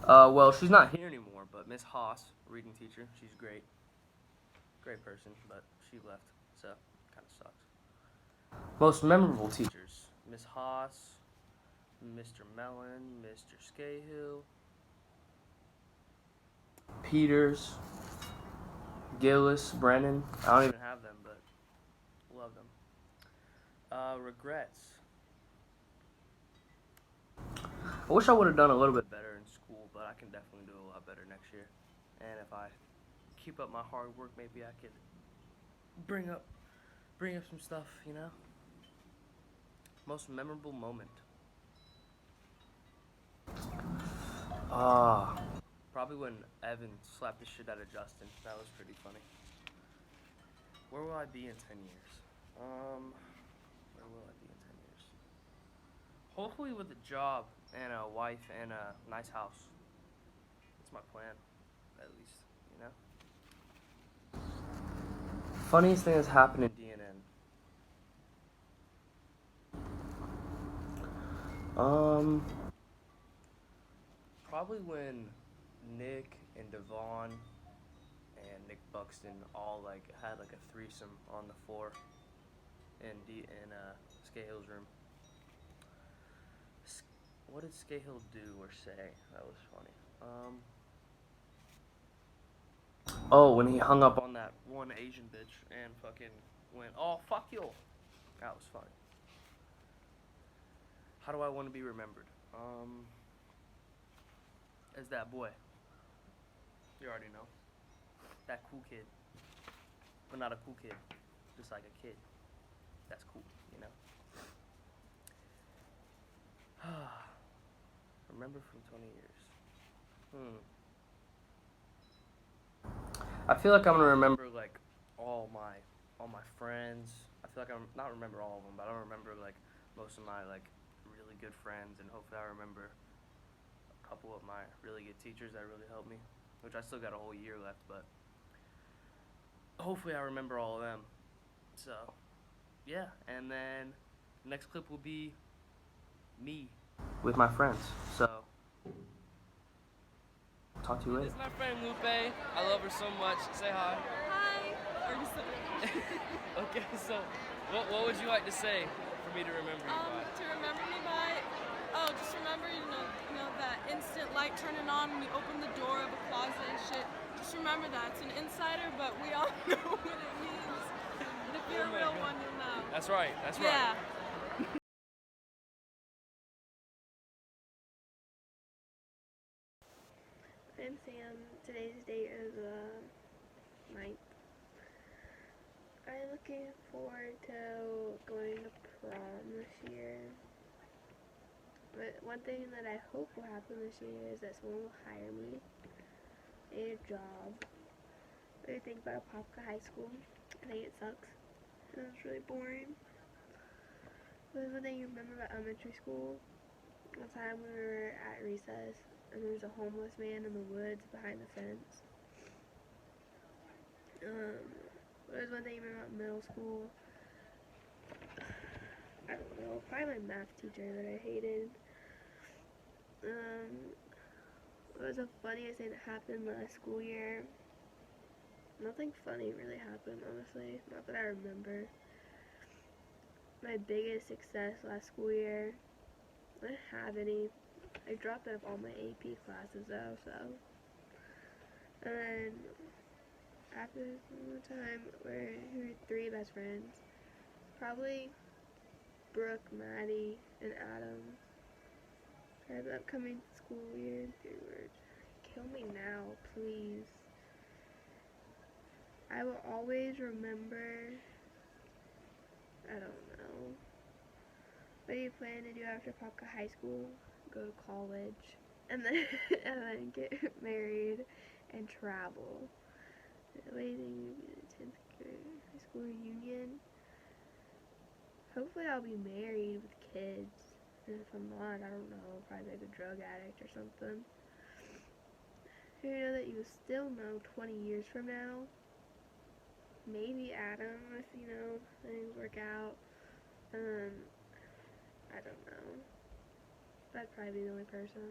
Well, she's not here anymore, but Miss Haas, reading teacher, she's great. Great person, but she left, so kind of sucks. Most memorable teachers. Miss Haas, Mr. Mellon, Mr. Scahill, Peters, Gillis, Brennan. I don't even have them, but love them. Regrets. I wish I would have done a little bit better in school, but I can definitely do a lot better next year. And if I keep up my hard work, maybe I could bring up some stuff, you know? Most memorable moment. Probably when Evan slapped the shit out of Justin. That was pretty funny. Where will I be in 10 years? Where will I be in 10 years? Hopefully with a job and a wife and a nice house. That's my plan, at least, you know? Funniest thing that's happened in DNN. Probably when Nick and Devon and Nick Buxton all had a threesome on the floor in Scahill's room. What did Scahill do or say? That was funny. Oh, when he hung up on that one Asian bitch and fucking went, "Oh, fuck you." That was funny. How do I want to be remembered? As that boy. You already know. That cool kid. But not a cool kid. Just like a kid. That's cool, you know? Remember from 20 years. I feel like I'm gonna remember all my friends. I feel like I'm not remember all of them, but I don't remember most of my really good friends, and hopefully I remember a couple of my really good teachers that really helped me, which I still got a whole year left, but hopefully I remember all of them. So yeah, and then next clip will be me with my friends. So talk to you later. This is my friend Lupe. I love her so much. Say hi. Hi. Okay, so what would you like to say for me to remember you by? To remember me by, just remember, you know that instant light turning on when you open the door of a closet and shit. Just remember that. It's an insider, but we all know what it means. And if you're a real one, you'll know. That's right. That's right. Yeah. I'm Sam. Today's date is 9th. I'm looking forward to going to prom this year. But one thing that I hope will happen this year is that someone will hire me a job. What do you think about Apopka High School? I think it sucks. It was really boring. What is one thing you remember about elementary school? One time we were at recess and there was a homeless man in the woods behind the fence. What is one thing you remember about middle school? I don't know. Probably my math teacher that I hated. What was the funniest thing that happened last school year? Nothing funny really happened, honestly. Not that I remember. My biggest success last school year, I didn't have any. I dropped out of all my AP classes though, so. And then after one time, we were 3 best friends. Probably Brooke, Maddie, and Adam. For the upcoming school year, 3 words. Kill me now, please. I will always remember. I don't know. What do you plan to do after Popka High School? Go to college, and then and then get married and travel. What do you think will be the 10th grade high school reunion? Hopefully I'll be married with kids. And if I'm not, I don't know, probably like a drug addict or something. Who you know that you will still know 20 years from now? Maybe Adam, if things work out. I don't know. That'd probably be the only person.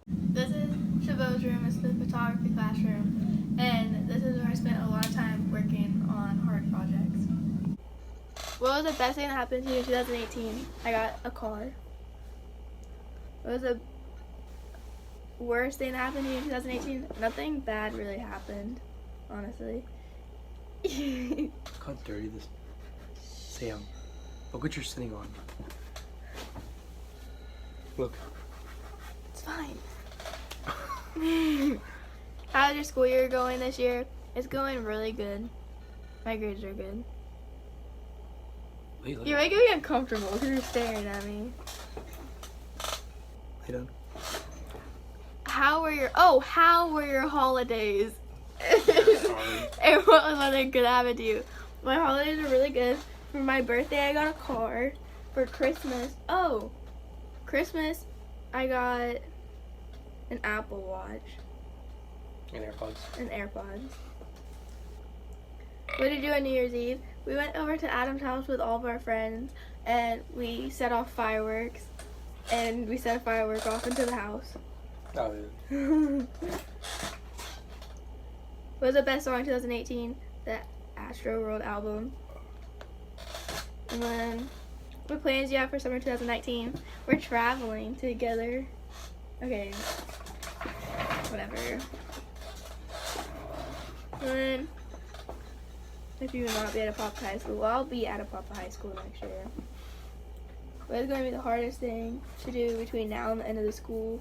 This is Chabot's room. It's the photography classroom, and this is where I spent a lot of time working on hard projects. What was the best thing that happened to you in 2018? I got a car. What was the worst thing that happened to you in 2018? Nothing bad really happened, honestly. Look how dirty this. Sam, look what you're sitting on. Look. It's fine. How's your school year going this year? It's going really good. My grades are good. Wait, You're making me uncomfortable because you're staring at me. Lay down. How were your holidays? Sorry. And what was one thing good happened to you? My holidays are really good. For my birthday, I got a car. For Christmas, I got an Apple Watch. And AirPods. And AirPods. What did you do on New Year's Eve? We went over to Adam's house with all of our friends, and we set off fireworks. And we set a firework off into the house. Oh, yeah. What was the best song in 2018? The Astro World album. And then, what plans do you have for summer 2019? We're traveling together. Okay. Whatever. And then, if you will not be at a Papa High School, well, I'll be at a Papa High School next year. What is going to be the hardest thing to do between now and the end of the school?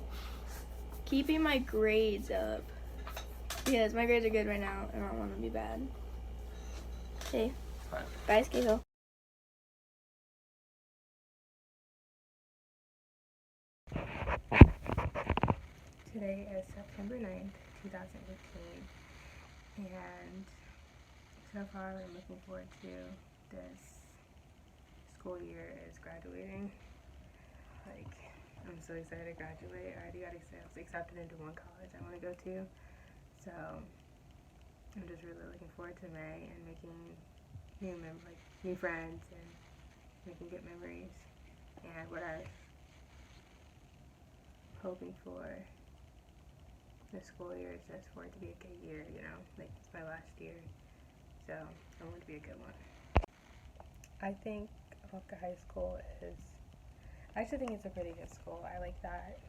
Keeping my grades up. Because my grades are good right now, and I don't want them to be bad. Okay. Bye, Skeeto. Today is September 9th, 2018, and so far what I'm looking forward to this school year is graduating. Like, I'm so excited to graduate. I already got accepted into one college I want to go to, so I'm just really looking forward to May and making new friends and making good memories. And what I'm hoping for this school year is just for it to be a good year, like it's my last year, so I want it to be a good one. I think Apopka High School I actually think it's a pretty good school. I like that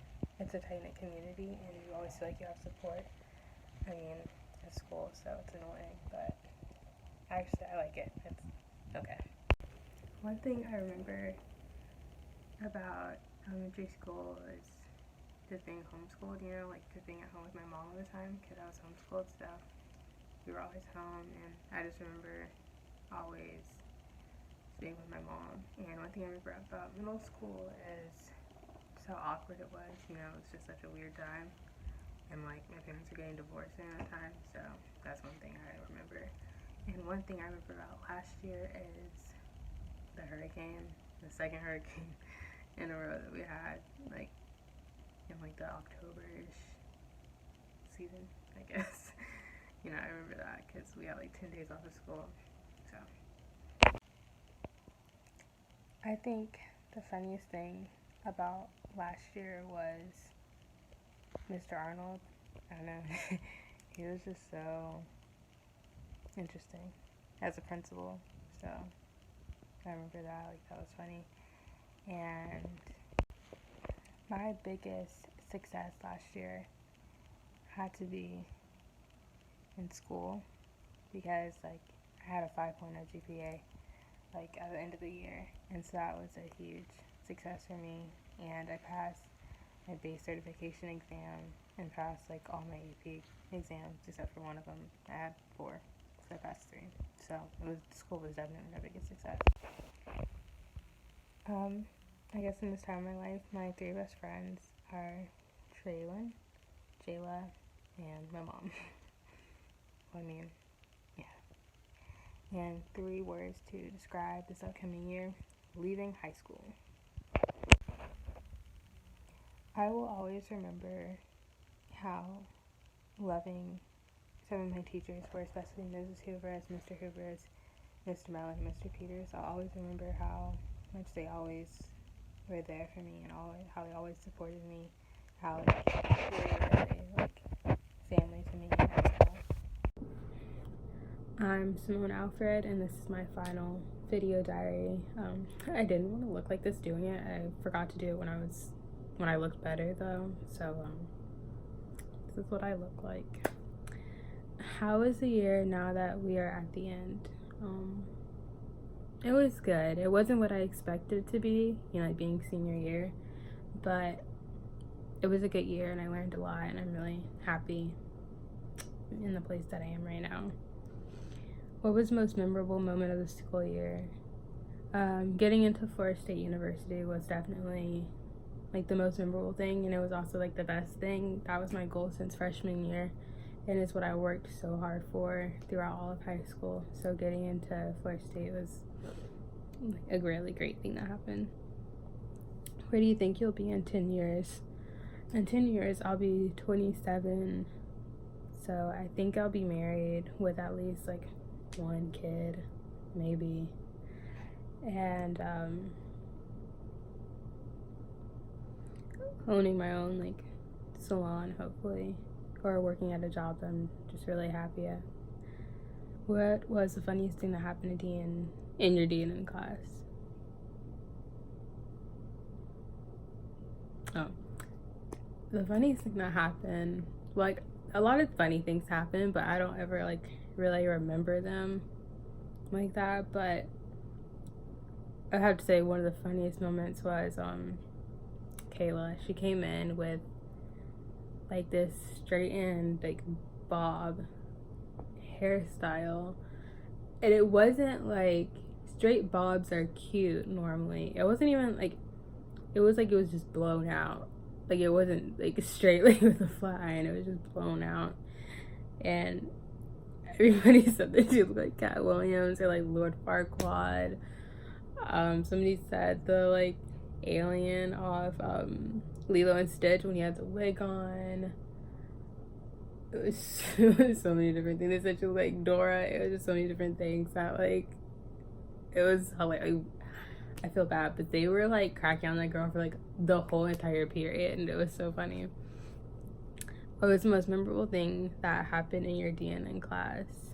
it's a tight-knit community and you always feel like you have support. I mean, it's school, so it's annoying, but actually I like it. It's okay. One thing I remember about elementary school is just being homeschooled, like just being at home with my mom all the time because I was homeschooled, so we were always home, and I just remember always being with my mom. And one thing I remember about middle school is just how awkward it was, it's just such a weird time, and like my parents were getting divorced during that time, so that's one thing I remember. And one one thing I remember about last year is the hurricane, the second hurricane in a row that we had, like, in, like, the October-ish season, I guess. You know, I remember that because we had, like, 10 days off of school, so. I think the funniest thing about last year was Mr. Arnold. I don't know. He was just so interesting as a principal. So I remember that, like, that was funny. And my biggest success last year had to be in school because, like, I had a 5.0 GPA, like, at the end of the year. And so that was a huge success for me. And I passed my base certification exam and passed, like, all my AP exams except for one of them. I had 4, so I passed 3. So school was definitely my biggest success. I guess in this time of my life, my 3 best friends are Traylon, Jayla, and my mom. I mean, yeah. And 3 words to describe this upcoming year: leaving high school. I will always remember how loving some of my teachers were, especially Mrs. Hoover, Mr. Hoover, Mr. Mellon, and Mr. Peters. I'll always remember how much they always were there for me and how they always supported me, how, like, they were like family to me as well. I'm Simone Alfred, and this is my final video diary. I didn't want to look like this doing it. I forgot to do it when I looked better though. So this is what I look like. How was the year now that we are at the end? It was good. It wasn't what I expected it to be, you know, like being senior year, but it was a good year and I learned a lot and I'm really happy in the place that I am right now. What was the most memorable moment of the school year? Getting into Florida State University was definitely, like, the most memorable thing, and it was also, like, the best thing. That was my goal since freshman year, and it's what I worked so hard for throughout all of high school. So getting into Florida State was a really great thing that happened. Where do you think you'll be in 10 years? In 10 years, I'll be 27, so I think I'll be married with at least, like, 1 kid, maybe, and owning my own, like, salon, hopefully, or working at a job that I'm just really happy at. What was the funniest thing that happened to in your DNN class? Oh, the funniest thing that happened, like, a lot of funny things happen, but I don't ever, like, really remember them like that. But I have to say one of the funniest moments was Kayla. She came in with, like, this straightened, like, bob hairstyle, and it wasn't, like, straight bobs are cute normally. It wasn't even, like, it was like it was just blown out. Like, it wasn't, like, straight, like, with a flat iron. It was just blown out. And everybody said that she looked like Cat Williams or, like, Lord Farquaad. Somebody said the, like, alien off Lilo and Stitch when he had the wig on. It was so many different things. They said she looked like Dora. It was just so many different things that, like, it was hilarious. I feel bad, but they were, like, cracking on that girl for, like, the whole entire period, and it was so funny. What was the most memorable thing that happened in your DNN class?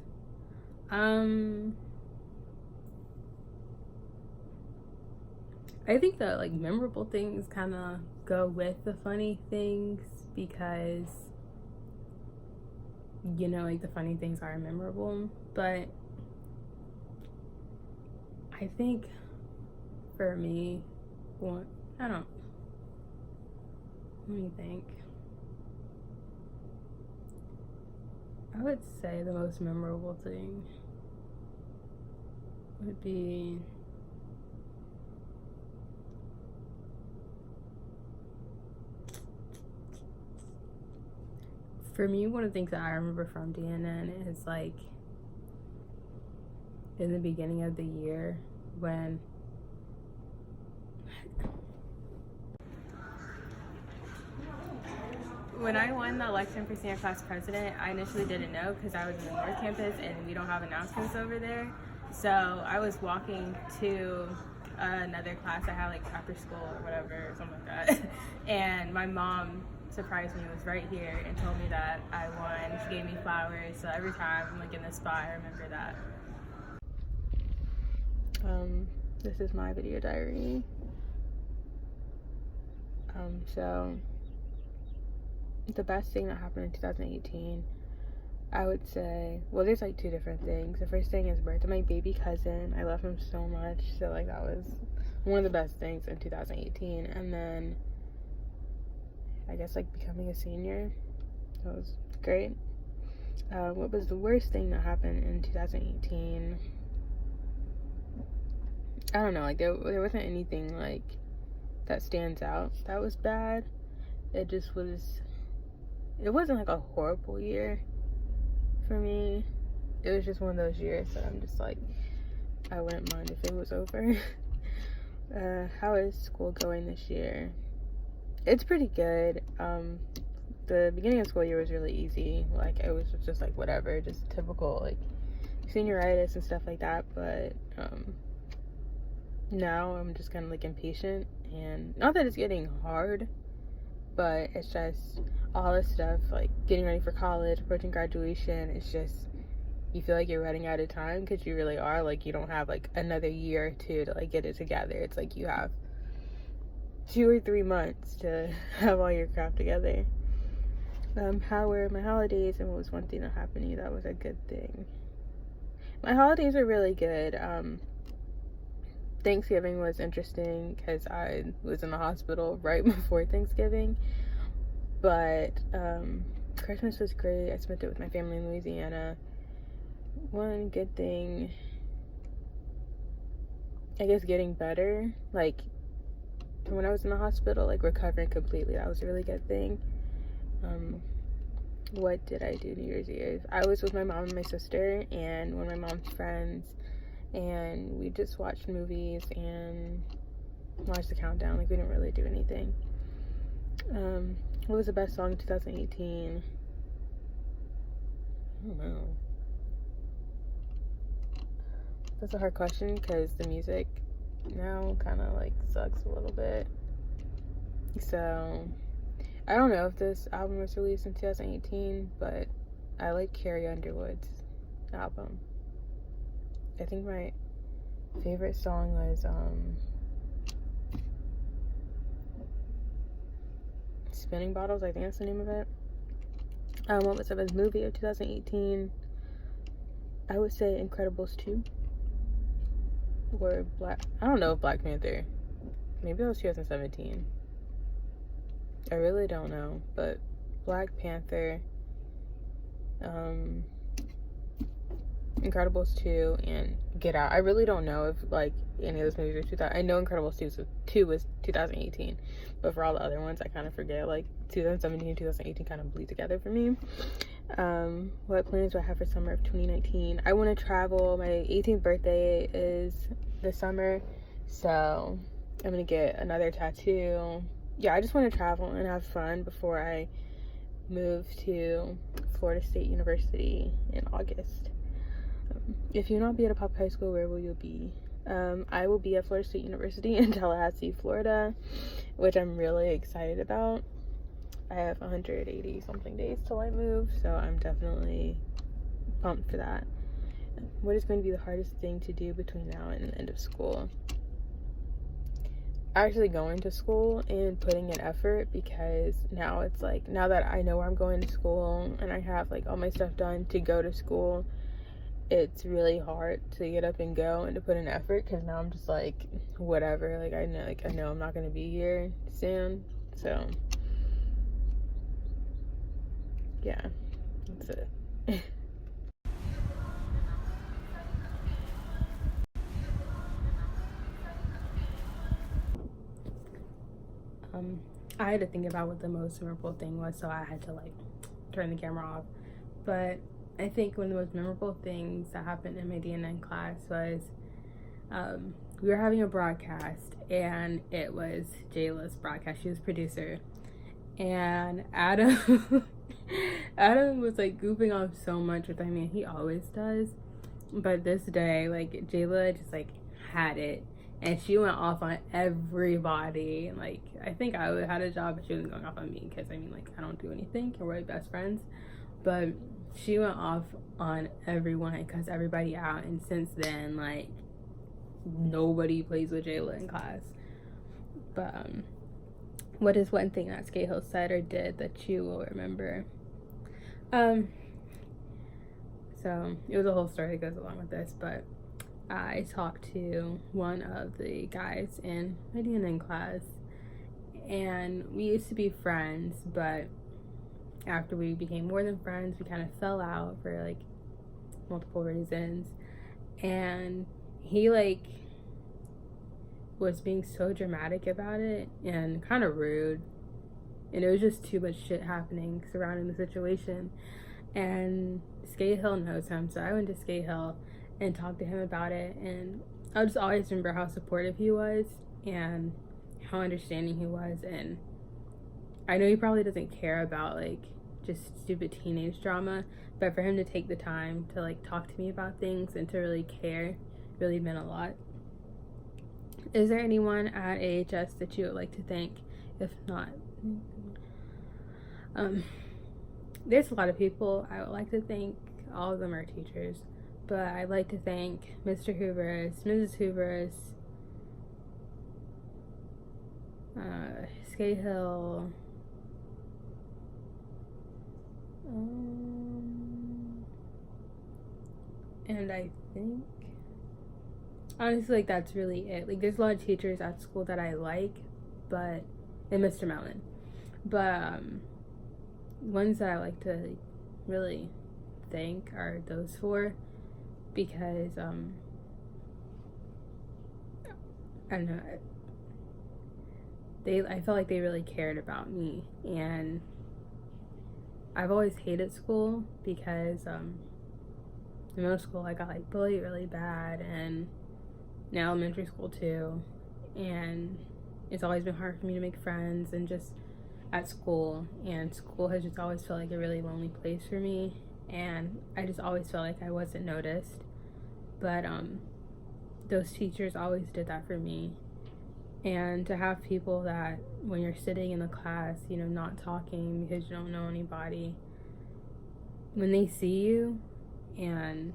I think that, like, memorable things kind of go with the funny things because, you know, like, the funny things are memorable. But I think for me, let me think. I would say the most memorable thing would be for me, one of the things that I remember from DNN is, like, in the beginning of the year when I won the election for senior class president, I initially didn't know because I was in the North Campus and we don't have announcements over there. So I was walking to another class I had, like after school or whatever, or something like that. And my mom surprised me, was right here and told me that I won. She gave me flowers. So every time I'm like in this spot, I remember that. This is my video diary. So the best thing that happened in 2018, I would say, well, there's like two different things. The first thing is birth of my baby cousin. I love him so much, so like that was one of the best things in 2018. And then I guess like becoming a senior, that was great. What was the worst thing that happened in 2018? I don't know, like there wasn't anything like that stands out that was bad. It just was, it wasn't like a horrible year for me. It was just one of those years that I'm just like, I wouldn't mind if it was over. How is school going this year? It's pretty good. The beginning of school year was really easy. Like it was just like whatever, just typical like senioritis and stuff like that. But now I'm just kind of like impatient, and not that it's getting hard, but it's just all this stuff like getting ready for college, approaching graduation. It's just, you feel like you're running out of time because you really are. Like you don't have like another year or two to like get it together. It's like you have 2 or 3 months to have all your crap together. How were my holidays, and what was one thing that happened to you that was a good thing? My holidays are really good. Thanksgiving was interesting because I was in the hospital right before Thanksgiving, but Christmas was great. I spent it with my family in Louisiana. One good thing, I guess, getting better, like when I was in the hospital, like recovering completely, that was a really good thing. What did I do New Year's Eve? I was with my mom and my sister and one of my mom's friends, and we just watched movies and watched the countdown. Like we didn't really do anything. What was the best song in 2018? I don't know. That's a hard question because the music now kind of like sucks a little bit. So I don't know if this album was released in 2018, but I like Carrie Underwood's album. I think my favorite song was Spinning Bottles, I think that's the name of it. What was the best movie of 2018? I would say Incredibles 2. Or I don't know if Black Panther. Maybe that was 2017. I really don't know, but Black Panther, Incredibles 2, and Get Out. I really don't know if like any of those movies are 2000. I know Incredibles 2 was 2018, but for all the other ones I kind of forget. Like 2017 and 2018 kind of bleed together for me. What plans do I have for summer of 2019? I want to travel. My 18th birthday is this summer, so I'm gonna get another tattoo. Yeah, I just want to travel and have fun before I move to Florida State University in August. If you not be at a pop high school, where will you be? I will be at Florida State University in Tallahassee, Florida, which I'm really excited about. I have 180 something days till I move, so I'm definitely pumped for that. What is going to be the hardest thing to do between now and the end of school? Actually going to school and putting in effort, because now it's like, now that I know where I'm going to school and I have like all my stuff done to go to school, it's really hard to get up and go and to put in effort, because now I'm just like, whatever, like I know I'm not going to be here soon, so yeah, that's it. I had to think about what the most memorable thing was, so I had to like turn the camera off. But I think one of the most memorable things that happened in my DNN class was we were having a broadcast, and it was Jayla's broadcast. She was producer, and Adam Adam was like goofing off so much, which I mean he always does, but this day like Jayla just like had it, and she went off on everybody. Like I think I would have had a job, but she wasn't going off on me because I mean like I don't do anything and we're like best friends, but she went off on everyone and cussed everybody out, and since then like nobody plays with Jayla in class. But what is one thing that Scahill said or did that you will remember? So it was a whole story that goes along with this, but I talked to one of the guys in my DNN class, and we used to be friends, but after we became more than friends, we kind of fell out for like multiple reasons, and he like was being so dramatic about it and kind of rude, and it was just too much shit happening surrounding the situation. And Scahill knows him, so I went to Scahill and talked to him about it, and I just always remember how supportive he was and how understanding he was. And I know he probably doesn't care about like just stupid teenage drama, but for him to take the time to like talk to me about things and to really care really meant a lot. Is there anyone at AHS that you would like to thank? If not, there's a lot of people I would like to thank. All of them are teachers, but I'd like to thank Mr. Hooverus, Mrs. Hooverus, Scahill, and I think honestly like that's really it. Like there's a lot of teachers at school that I like, but and Mr. Mellon, but ones that I like to really thank are those four, because I don't know, I felt like they really cared about me. And I've always hated school because in middle school I got like bullied really bad, and in elementary school too, and it's always been hard for me to make friends and just at school, and school has just always felt like a really lonely place for me, and I just always felt like I wasn't noticed. But those teachers always did that for me. And to have people that when you're sitting in the class, you know, not talking because you don't know anybody, when they see you and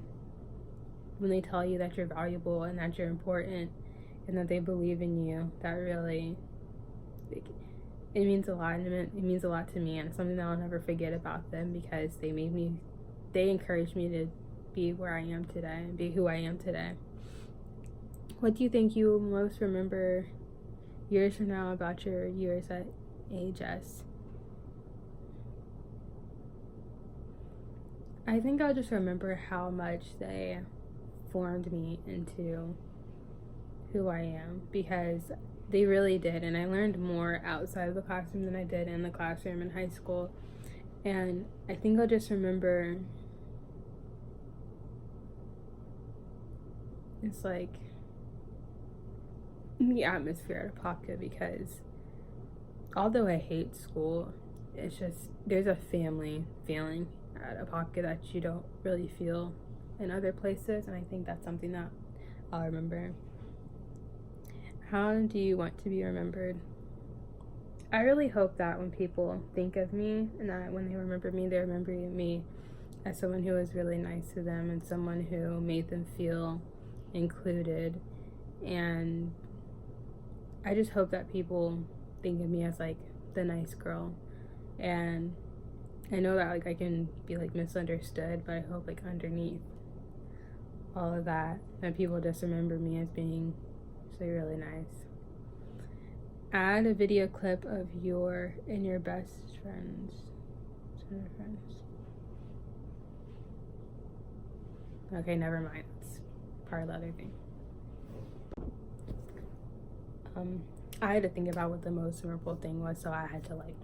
when they tell you that you're valuable and that you're important and that they believe in you, that really, it means a lot. And it means a lot to me, and it's something that I'll never forget about them, because they encouraged me to be where I am today and be who I am today. What do you think you will most remember years from now about your years at AHS? I think I'll just remember how much they formed me into who I am, because they really did, and I learned more outside of the classroom than I did in the classroom in high school. And I think I'll just remember it's like the atmosphere at Apopka, because although I hate school, it's just there's a family feeling at Apopka that you don't really feel in other places, and I think that's something that I'll remember. How do you want to be remembered? I really hope that when people think of me, and that when they remember me, they remember me as someone who was really nice to them and someone who made them feel included. And I just hope that people think of me as like the nice girl. And I know that like I can be like misunderstood, but I hope like underneath all of that people just remember me as being actually really nice. Add a video clip of your and your best friends. Okay, never mind. It's part of the other thing. I had to think about what the most memorable thing was, so I had to like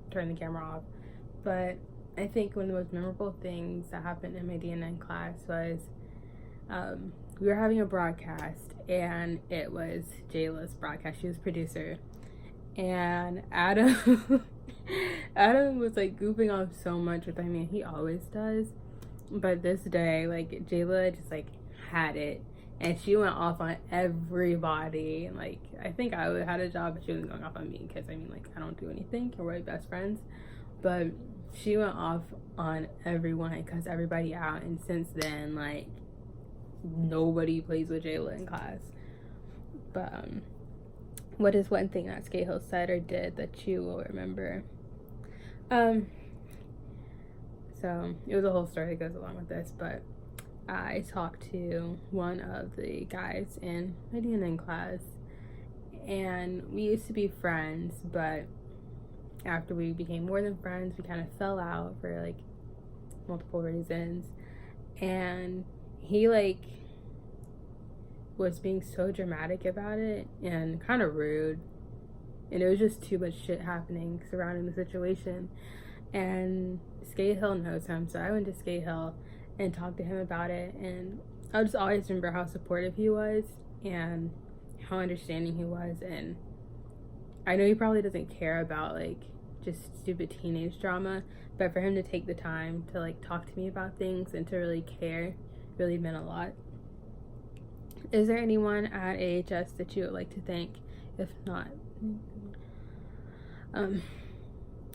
turn the camera off. But I think one of the most memorable things that happened in my DNN class was we were having a broadcast, and it was Jayla's broadcast. She was producer, and Adam Adam was like goofing off so much, which I mean he always does, but this day like Jayla just like had it, and she went off on everybody. Like I think I would have had a job, but she was going off on me because I mean like I don't do anything and we're like best friends, but she went off on everyone and cussed everybody out, and since then like nobody plays with Jayla in class. But what is one thing that Skate Hill said or did that you will remember? So it was a whole story that goes along with this, but I talked to one of the guys in my DNN class, and we used to be friends, but after we became more than friends, we kind of fell out for like multiple reasons, and he like was being so dramatic about it and kind of rude, and it was just too much shit happening surrounding the situation. And Skate Hill knows him, so I went to Skate Hill and talked to him about it, and I just always remember how supportive he was and how understanding he was. And I know he probably doesn't care about like just stupid teenage drama, but for him to take the time to like talk to me about things and to really care really meant a lot. Is there anyone at AHS that you would like to thank? If not,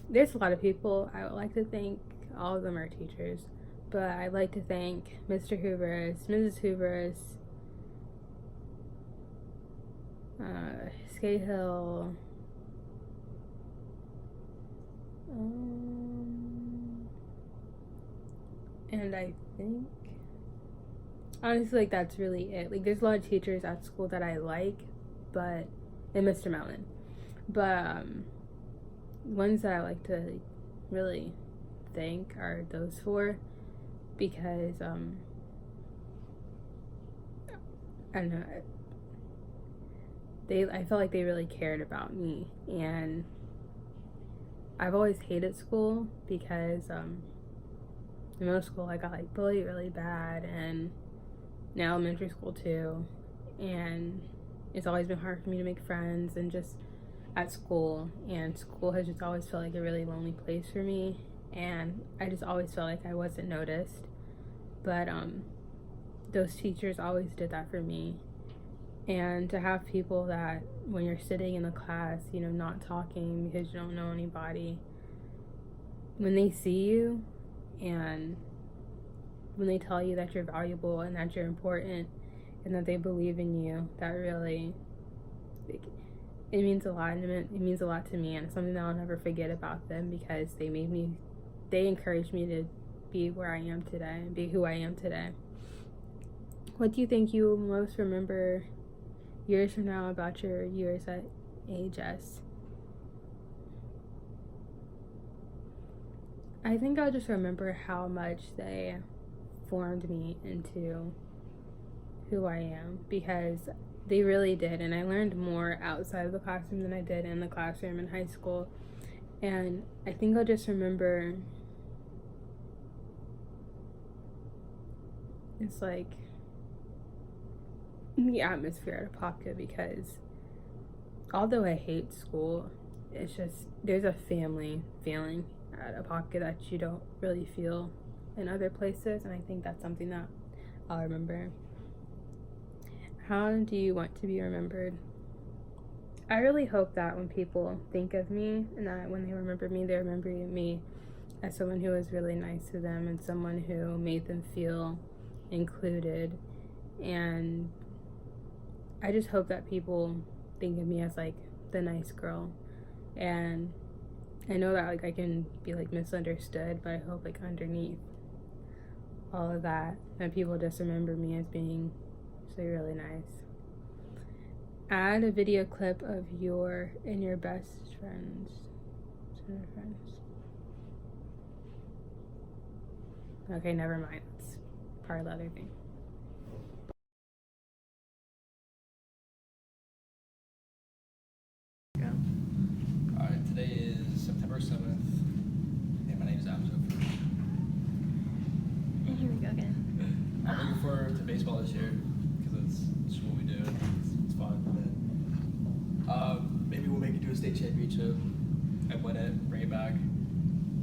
there's a lot of people I would like to thank. All of them are teachers, but I'd like to thank Mr. Hooverus, Mrs. Hooverus, Skate Hill, and I think honestly like that's really it. Like there's a lot of teachers at school that I like, but and Mr. Mellon, but ones that I like to like, really thank are those four, because I don't know, I felt like they really cared about me. And I've always hated school because in middle school I got like bullied really bad, and in elementary school too, and it's always been hard for me to make friends and just at school, and school has just always felt like a really lonely place for me, and I just always felt like I wasn't noticed. But those teachers always did that for me. And to have people that when you're sitting in the class, you know, not talking because you don't know anybody, when they see you and when they tell you that you're valuable and that you're important and that they believe in you, that really, it means a lot. It means a lot to me, and it's something that I'll never forget about them, because they encouraged me to be where I am today and be who I am today. What do you think you will most remember years from now about your years at AHS? I think I'll just remember how much they formed me into who I am, because they really did, and I learned more outside of the classroom than I did in the classroom in high school. And I think I'll just remember it's like the atmosphere at Apopka, because although I hate school, it's just there's a family feeling at Apopka that you don't really feel in other places, and I think that's something that I'll remember. How do you want to be remembered? I really hope that when people think of me and that when they remember me, they remember me as someone who was really nice to them and someone who made them feel included. And I just hope that people think of me as like the nice girl. And I know that like I can be like misunderstood, but I hope like underneath all of that people just remember me as being actually really nice. Add a video clip of your and your best friends. Okay, never mind. It's part of the other thing. Alright, today is September 7th, and my name is Amzo. baseball this year because it's just what we do. It's fun. And maybe we'll make it to a state championship and win it, bring it back.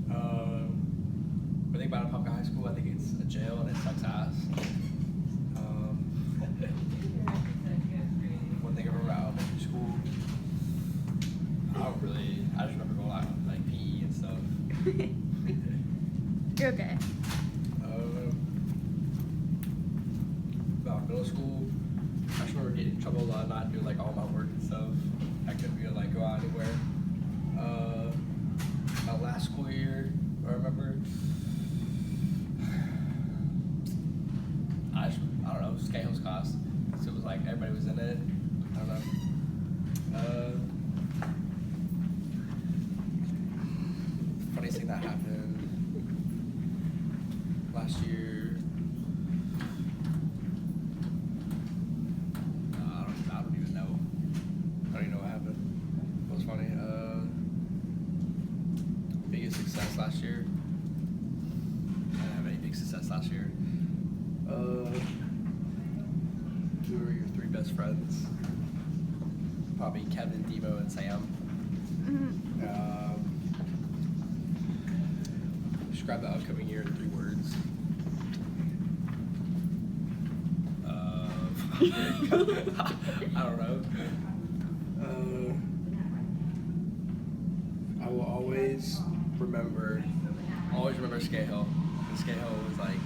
When I think about Apopka High School, I think it's a jail and it sucks ass. One thing I remember about elementary school, I just remember going out like PE and stuff. You're okay. About middle school, I just remember getting in trouble a lot, not doing like all my work and stuff. I couldn't really like go out anywhere. My last school year, I remember, I don't know, Scales class. So it was like everybody was in it. I don't know. Funniest thing that happened last year. I don't even know. I don't even know what happened. What was funny? Biggest success last year. I didn't have any big success last year. Who are your three best friends? Probably Kevin, Demo, and Sam. Describe the upcoming year in 3 words. I don't know. I will always remember Scahill. And Scahill was like,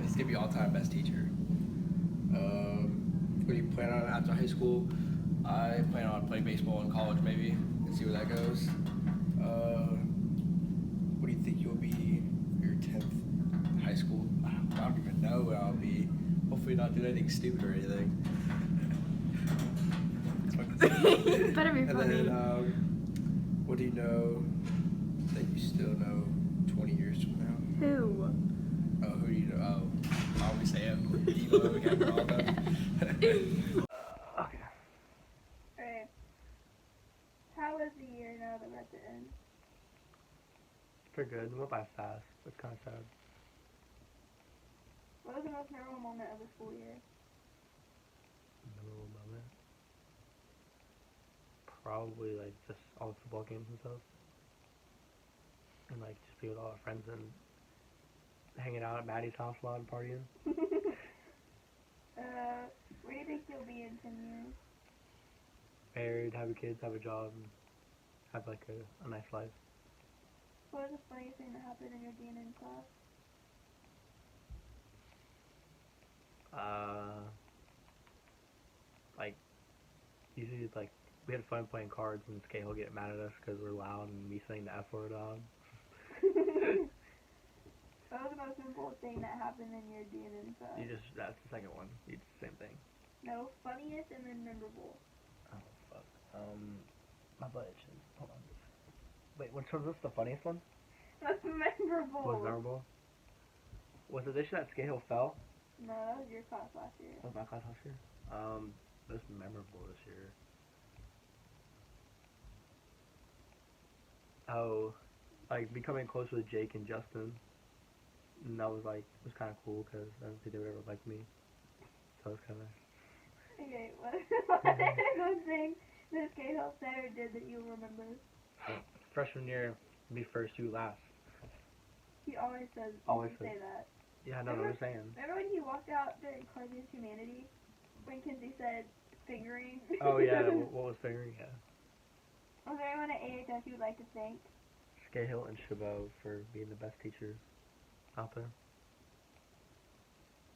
he's gonna be all-time best teacher. What do you plan on after high school? I plan on playing baseball in college maybe and see where that goes. What do you think you'll be for your 10th high school? I don't even know where I'll be. Hopefully not doing anything stupid or anything. Better be and funny. then, what do you know that you still know 20 years from now? Who? Oh, who do you know? Oh, I always say him. Devo, Kevin, all them. Okay. Alright. How was the year now that we're at the end? Pretty good. It went by fast. It's kind of sad. What was the most memorable moment of the school year? Memorable moment? Probably like just all the football games and stuff. And like just being with all our friends and hanging out at Maddie's house a lot and partying. Where do you think you'll be in 10 years? Married, have kids, have a job, and have like a nice life. What was the funniest thing that happened in your D&N class? Like usually like we had fun playing cards and Skate will get mad at us because we're loud and me saying the F word loud. What was the most memorable thing that happened in your D&N class? That's the second one. You just the same thing. No, funniest and then memorable. Oh fuck. My butt itches. Hold on. Wait, which was this the funniest one? That's memorable. Was memorable? Was it this year that Skate Hill fell? No, that was your class last year. That was my class last year? Most memorable this year. Oh, like becoming close with Jake and Justin. And that was like, it was kind of cool because I don't think they would ever like me. So it was kind of nice. Okay, what is one thing that Skate Hill said or did that you remember? Freshman year, me first, you last. He always says, Always say that. Yeah, I know what I'm saying. Remember when he walked out during Cartoon Humanity? When Kinsey said, fingering? Oh yeah, what was figuring? Yeah. Was there anyone at AHS you would like to thank? Skate Hill and Chabot for being the best teachers out there.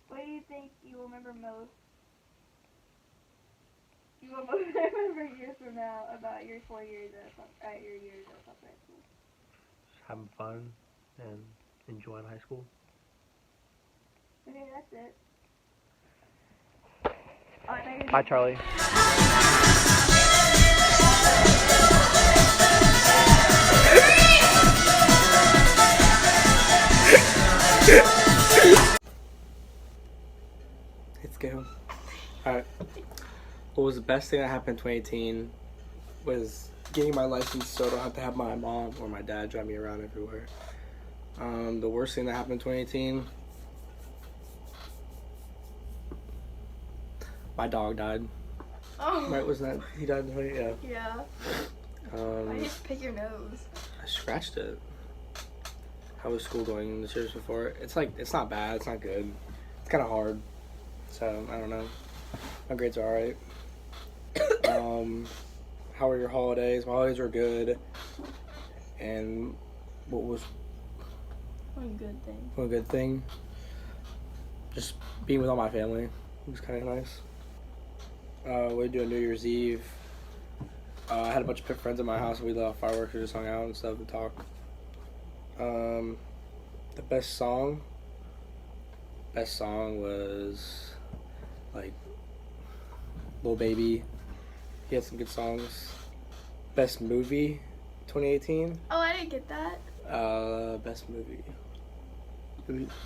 What do you think you will remember most? You will most remember years from now about your 4 years at your years at Southside School. Just having fun and enjoying high school. Okay, that's it. Bye, Charlie. Let's go. Alright. What was the best thing that happened in 2018 was getting my license so I don't have to have my mom or my dad drive me around everywhere. The worst thing that happened in 2018, My dog died. Oh. Right, wasn't that he died in 20? Yeah. Yeah. I just pick your nose. I scratched it. How was school going this year's before? It's not bad. It's not good. It's kind of hard. So I don't know. My grades are alright. How were your holidays? My holidays were good. And what was One good thing. one good thing? Just being with all my family. It was kind of nice. We did do a New Year's Eve. I had a bunch of friends at my house and we lit off fireworks and just hung out and stuff and talked. The best song was like Lil Baby. He had some good songs. Best movie 2018. Oh, I didn't get that. Best movie.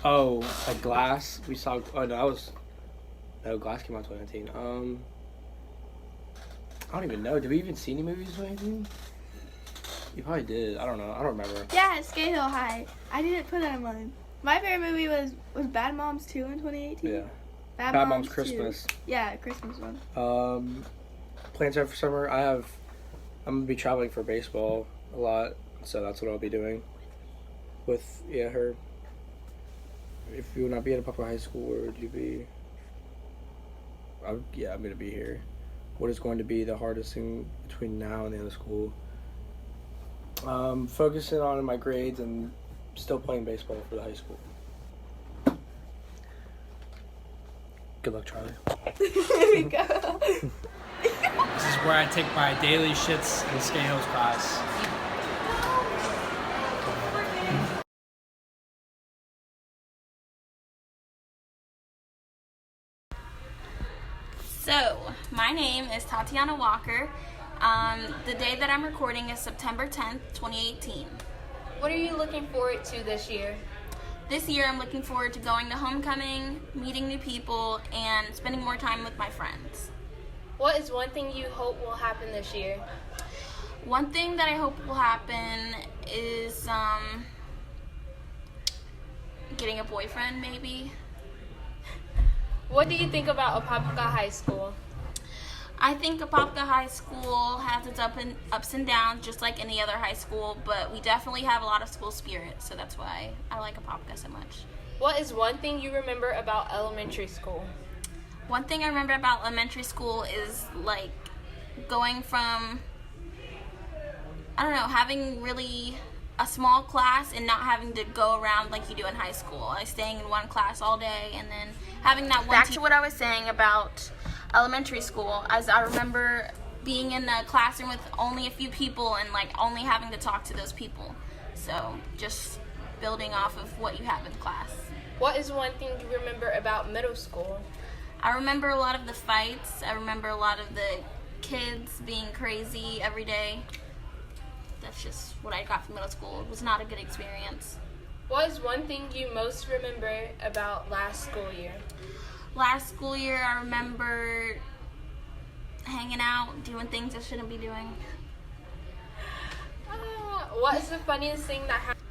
Oh, like Glass. We saw. Oh no, Glass came out in 2019. I don't even know. Did we even see any movies in 2018? You probably did. I don't know. I don't remember. Yeah, Skate Hill High. I didn't put that in mine. My favorite movie was Bad Moms 2 in 2018. Yeah. Bad Moms 2. Christmas. Yeah, Christmas one. Plans out for summer. I'm gonna be traveling for baseball a lot, so that's what I'll be doing. With her. If you would not be at Apopka High School, where would you be? I'm gonna be here. What is going to be the hardest thing between now and the end of school? Focusing on my grades and still playing baseball for the high school. Good luck, Charlie. There we go. This is where I take my daily shits in Skate Hills class. So, my name is Tatiana Walker. The day that I'm recording is September 10th, 2018. What are you looking forward to this year? This year I'm looking forward to going to homecoming, meeting new people, and spending more time with my friends. What is one thing you hope will happen this year? One thing that I hope will happen is getting a boyfriend, maybe. What do you think about Apopka High School? I think Apopka High School has its ups and downs, just like any other high school, but we definitely have a lot of school spirit, so that's why I like Apopka so much. What is one thing you remember about elementary school? One thing I remember about elementary school is like going from, I don't know, having really a small class and not having to go around like you do in high school. Like staying in one class all day and then having that one. Back to what I was saying about elementary school, as I remember being in a classroom with only a few people and like only having to talk to those people. So just building off of what you have in class. What is one thing you remember about middle school? I remember a lot of the fights. I remember a lot of the kids being crazy every day. That's just what I got from middle school. It was not a good experience. What is one thing you most remember about last school year? Last school year, I remember hanging out, doing things I shouldn't be doing. What is the funniest thing that happened?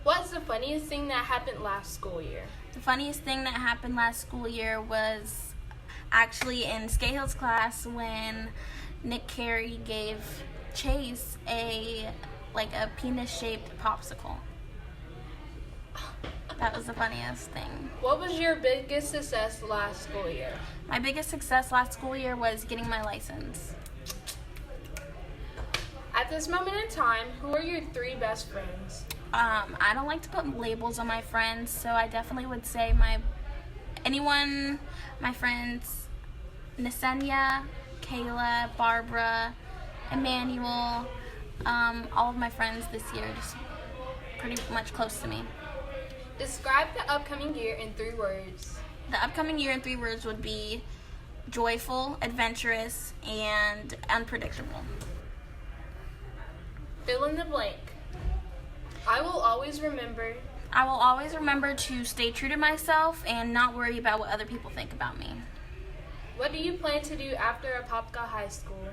What is the funniest thing that happened last school year? The funniest thing that happened last school year was actually in Skate Hill's class when Nick Carey gave Chase a penis-shaped popsicle. That was the funniest thing. What was your biggest success last school year? My biggest success last school year was getting my license. At this moment in time, who are your 3 best friends? I don't like to put labels on my friends, so I definitely would say my friends, Nesenia, Kayla, Barbara, Emmanuel, all of my friends this year, just pretty much close to me. Describe the upcoming year in 3 words. The upcoming year in 3 words would be joyful, adventurous, and unpredictable. Fill in the blank. I will always remember to stay true to myself and not worry about what other people think about me. What do you plan to do after Apopka High School?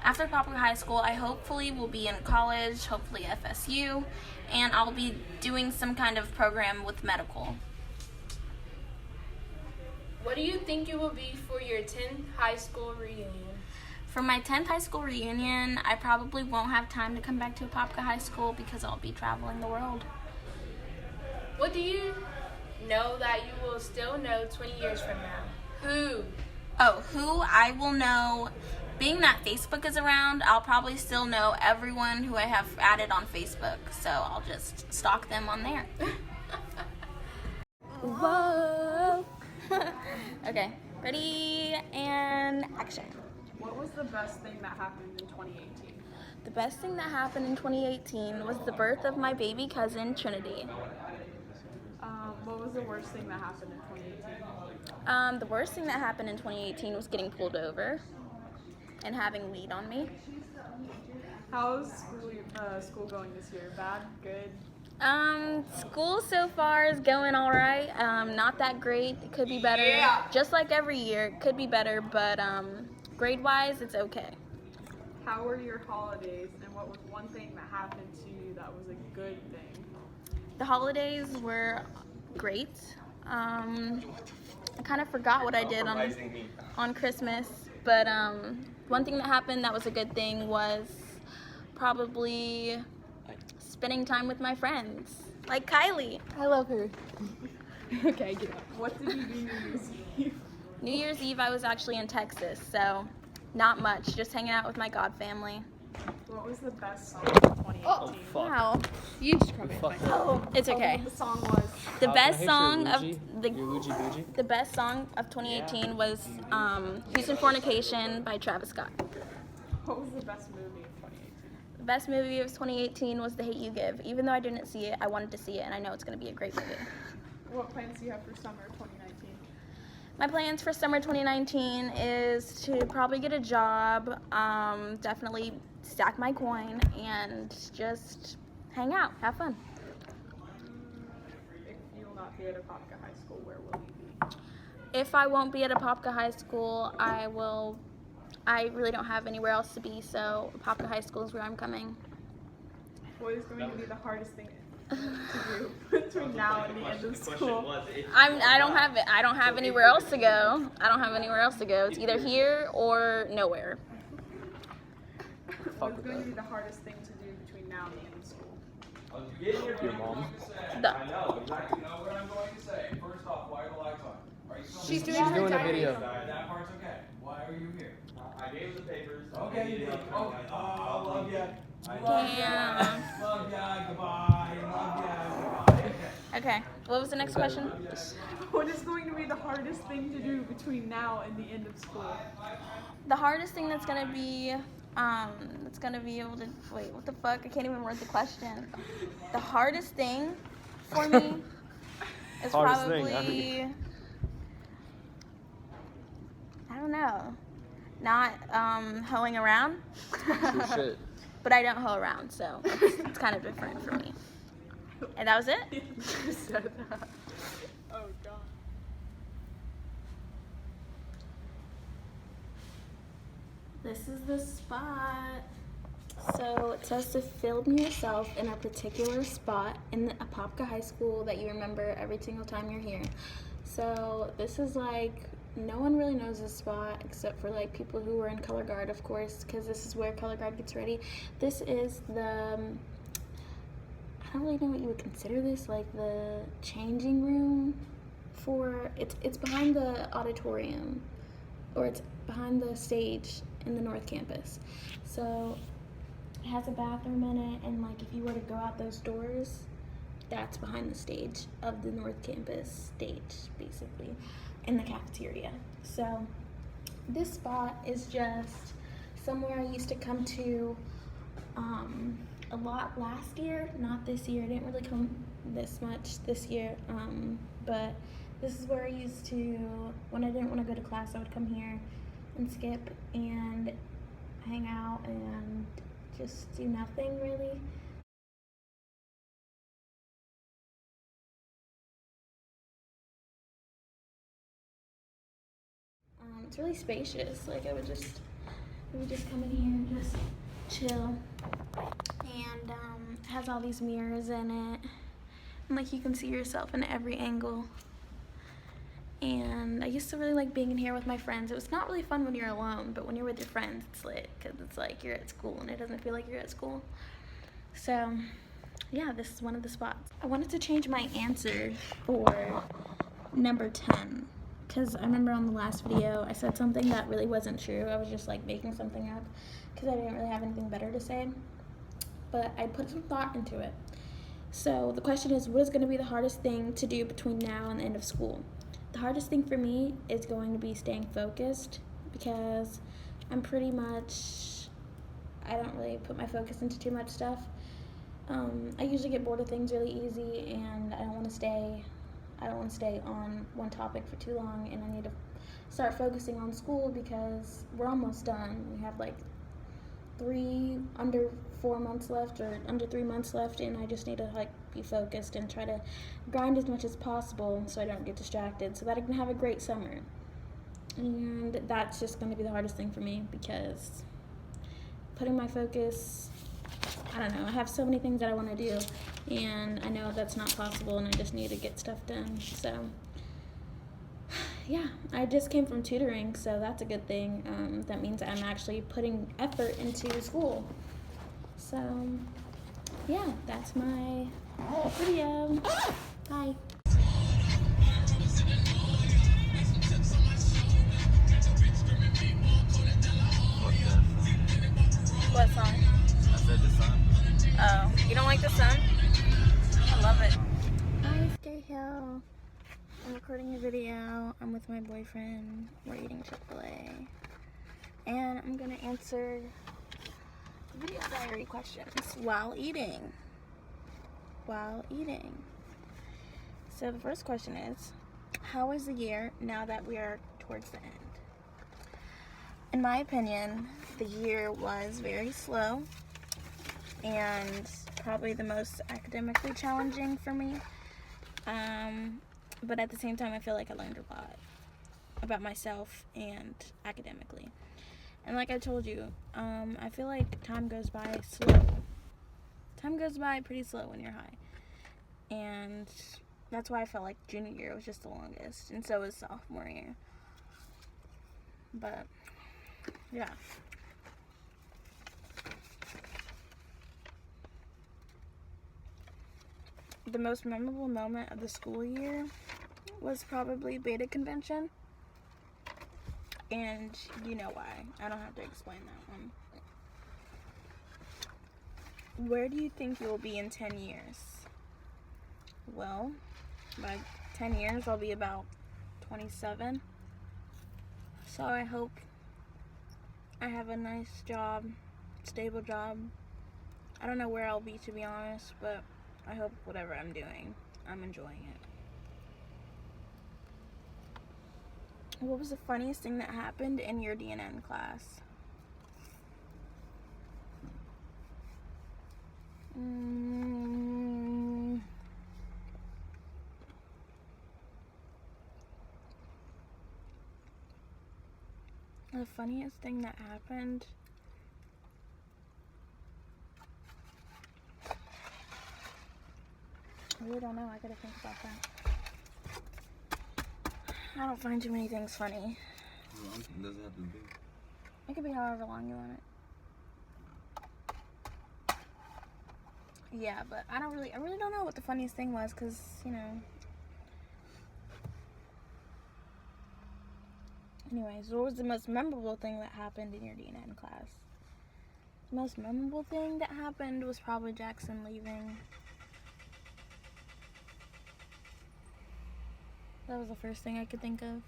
After Apopka High School, I hopefully will be in college, hopefully FSU, and I'll be doing some kind of program with medical. What do you think you will be for your 10th high school reunion? For my 10th high school reunion, I probably won't have time to come back to Apopka High School because I'll be traveling the world. What do you know that you will still know 20 years from now? Who? Oh, who I will know, being that Facebook is around, I'll probably still know everyone who I have added on Facebook, so I'll just stalk them on there. Whoa! Okay, ready and action. What was the best thing that happened in 2018? The best thing that happened in 2018 was the birth of my baby cousin, Trinity. What was the worst thing that happened in 2018? The worst thing that happened in 2018 was getting pulled over and having weed on me. How's school going this year? Bad? Good? School so far is going all right. Not that great. It could be better. Yeah. Just like every year, it could be better, but grade-wise, it's okay. How were your holidays, and what was one thing that happened to you that was a good thing? The holidays were great. I kind of forgot what I did on Christmas, but one thing that happened that was a good thing was probably spending time with my friends, like Kylie. I love her. Okay, get up. What did you do New Year's Eve? New Year's Eve, I was actually in Texas, so not much, just hanging out with my god family. What was the best song of 2018? Oh, wow. You just called me. Oh, it's okay. The song was The best song of the best song of 2018 was Houston Fornication by Travis Scott. What was the best movie of 2018? The best movie of 2018 was The Hate You Give. Even though I didn't see it, I wanted to see it, and I know it's going to be a great movie. What plans do you have for summer 2019? My plans for summer 2019 is to probably get a job, definitely stack my coin, and just hang out, have fun. If you will not be at Apopka High School, where will you be? If I won't be at Apopka High School, I really don't have anywhere else to be, so Apopka High School is where I'm coming. What is going to be the hardest thing to do between now and the end of school? I don't have anywhere else to go. I don't have anywhere else to go. It's either here or nowhere. What is going to be the hardest thing to do between now and the end of school? Your mom. I know exactly what I'm going to say. First off, why are the lights on? Are you She's doing a video. That part's okay. Why are you here? I gave the papers. Okay, you did. Oh, love ya. Yeah. Love ya. Goodbye. Love ya. Goodbye. Okay. What was the next question? What is going to be the hardest thing to do between now and the end of school? The hardest thing that's gonna be able to wait. What the fuck? I can't even word the question. The hardest thing for me is probably I don't know. Not hoeing around. Shit. But I don't hoe around, so it's kind of different for me. And that was it? You said that. Oh, God. This is the spot. So it says to film yourself in a particular spot in the Apopka High School that you remember every single time you're here. So this is like, no one really knows this spot except for like people who were in color guard, of course, because this is where color guard gets ready. This is the, I don't really know what you would consider this, like the changing room for, it's behind the auditorium, or it's behind the stage in the North Campus. So it has a bathroom in it, and like if you were to go out those doors, that's behind the stage of the North Campus stage, basically, in the cafeteria. So this spot is just somewhere I used to come to a lot last year, not this year. I didn't really come this much this year, but this is where I used to, when I didn't want to go to class, I would come here and skip and hang out and just do nothing really. It's really spacious. Like we would just come in here and just chill. And it has all these mirrors in it. And like you can see yourself in every angle. And I used to really like being in here with my friends. It was not really fun when you're alone, but when you're with your friends, it's lit because it's like you're at school and it doesn't feel like you're at school. So, yeah, this is one of the spots. I wanted to change my answer for number 10 because I remember on the last video I said something that really wasn't true. I was just like making something up because I didn't really have anything better to say. But I put some thought into it. So the question is, what is going to be the hardest thing to do between now and the end of school? The hardest thing for me is going to be staying focused because I'm pretty much, I don't really put my focus into too much stuff. I usually get bored of things really easy, and I don't want to stay on one topic for too long, and I need to start focusing on school because we're almost done. We have like under 4 months left or under 3 months left, and I just need to like be focused and try to grind as much as possible so I don't get distracted so that I can have a great summer. And that's just going to be the hardest thing for me because putting my focus, I don't know, I have so many things that I want to do and I know that's not possible and I just need to get stuff done. So yeah, I just came from tutoring, so that's a good thing. That means I'm actually putting effort into school. So, yeah, that's my video. Bye. What song? I said the sun. Oh, you don't like the sun? I love it. Hi, Stay Hill. I'm recording a video. I'm with my boyfriend. We're eating Chick-fil-A. And I'm gonna answer video diary questions while eating. So the first question is, how is the year now that we are towards the end? In my opinion, the year was very slow and probably the most academically challenging for me. But at the same time, I feel like I learned a lot about myself and academically. And like I told you, I feel like time goes by slow. Time goes by pretty slow when you're high. And that's why I felt like junior year was just the longest. And so was sophomore year. But, yeah. The most memorable moment of the school year was probably beta convention. And you know why. I don't have to explain that one. Where do you think you will be in 10 years? Well, by 10 years I'll be about 27. So I hope I have a nice job, stable job. I don't know where I'll be, to be honest, but I hope whatever I'm doing, I'm enjoying it. What was the funniest thing that happened in your DNN class? The funniest thing that happened? I really don't know. I gotta think about that. I don't find too many things funny. How long does it have to be? It could be however long you want it. Yeah, but I really don't know what the funniest thing was, because, you know. Anyways, what was the most memorable thing that happened in your DNN class? The most memorable thing that happened was probably Jackson leaving. That was the first thing I could think of.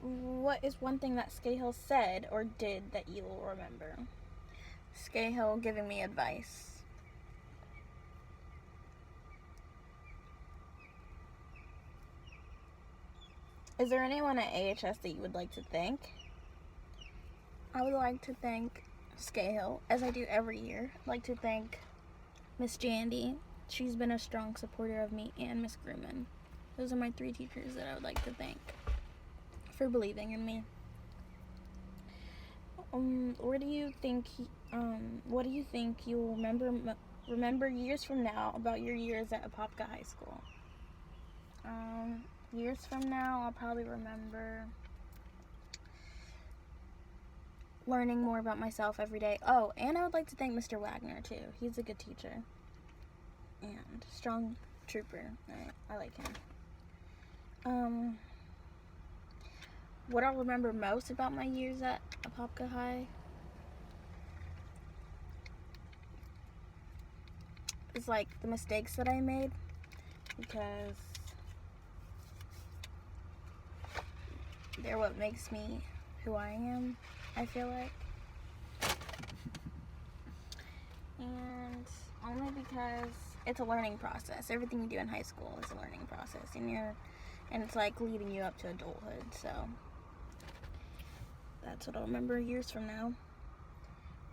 What is one thing that Scahill said or did that you will remember? Scahill giving me advice. Is there anyone at AHS that you would like to thank? I would like to thank Scahill, as I do every year. I'd like to thank Miss Jandy. She's been a strong supporter of me, and Miss Grumman. Those are my 3 teachers that I would like to thank for believing in me. What do you think you will remember years from now about your years at Apopka High School? Years from now, I'll probably remember learning more about myself every day. Oh, and I would like to thank Mr. Wagner too. He's a good teacher and strong trooper. I like him. What I'll remember most about my years at Apopka High is like the mistakes that I made, because they're what makes me who I am, I feel like. And only because it's a learning process. Everything you do in high school is a learning process, and it's like leading you up to adulthood. So that's what I'll remember years from now.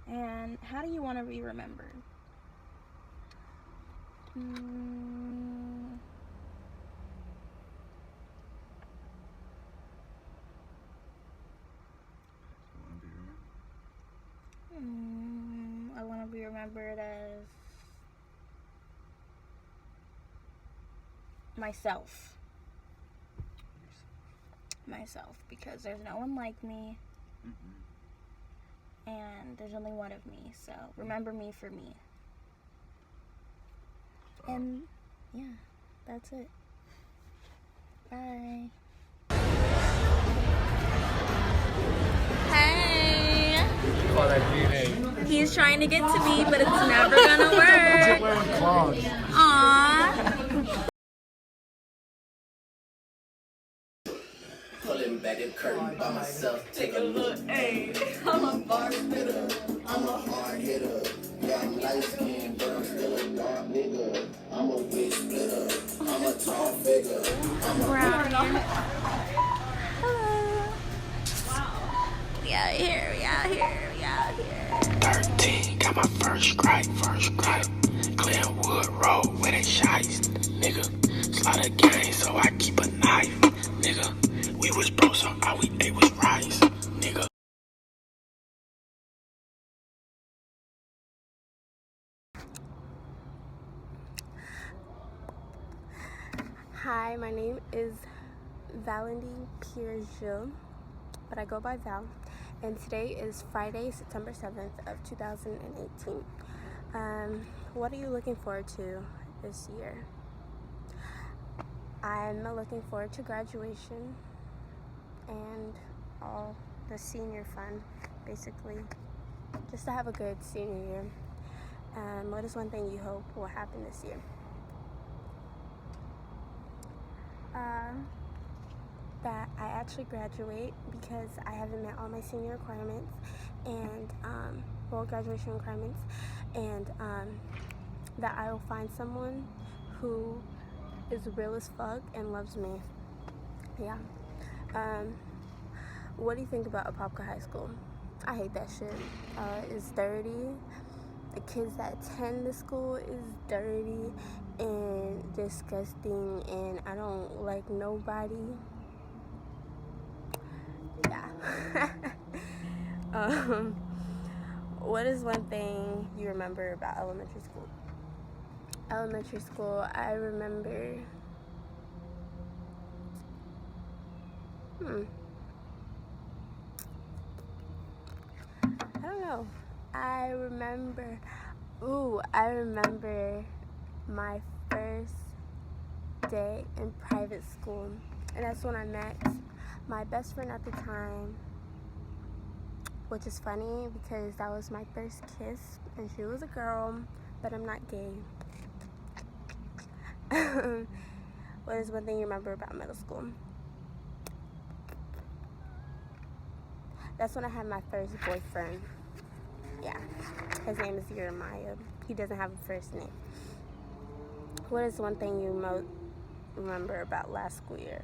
And how do you want to be remembered? I want to be remembered as myself, because there's no one like me, and there's only one of me, so remember me for me. And yeah, that's it. Bye. Hey. He's trying to get to me, but it's never gonna work. Aww. Pulling back the curtain by myself, take a look, ayy. I'm a bar spitter, I'm a hard hitter. Yeah, I'm light skinned, but I'm still a dark nigga. I'm a wig splitter, I'm a tall figure. I'm a Hello. We out here. 13, got my first strike. Glenwood Road, where they shice, nigga. Slaughter gang, so I keep a knife, nigga. We was broke, so all we ate was rice, nigga. Hi, my name is Valentine Pierre, but I go by Val, and today is Friday, September 7th of 2018. What are you looking forward to this year? I'm looking forward to graduation and all the senior fun, basically, just to have a good senior year. What is one thing you hope will happen this year? That I actually graduate, because I haven't met all my senior requirements and graduation requirements, and that I will find someone who is real as fuck and loves me. Yeah. What do you think about Apopka High School? I hate that shit. It's dirty. The kids that attend the school is dirty and disgusting, and I don't like nobody. Yeah. What is one thing you remember about elementary school? Elementary school, I remember I don't know. I remember my first day in private school, and that's when I met my best friend at the time, which is funny because that was my first kiss, and she was a girl, but I'm not gay. What is one thing you remember about middle school? That's when I had my first boyfriend. Yeah, his name is Jeremiah. He doesn't have a first name. What is one thing you most remember about last school year?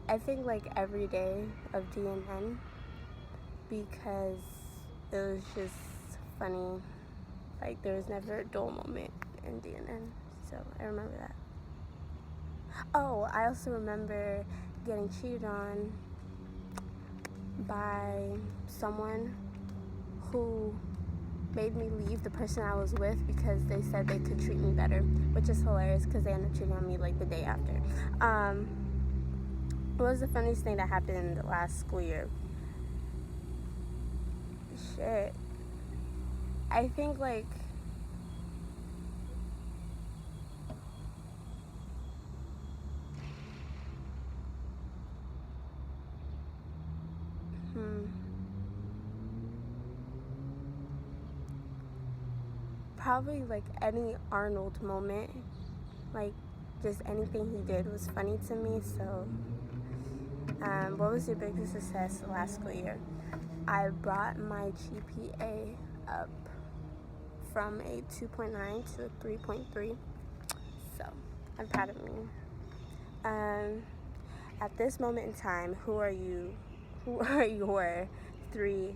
I think like every day of DNN, because it was just funny. Like there was never a dull moment in DNN, so I remember that. Oh, I also remember getting cheated on by someone who made me leave the person I was with because they said they could treat me better, which is hilarious because they ended up cheating on me like the day after. What was the funniest thing that happened last school year? Shit. I think like probably like any Arnold moment. Like just anything he did was funny to me. So what was your biggest success last school year? I brought my GPA up from a 2.9 to a 3.3. So I'm proud of me. At this moment in time, who are your 3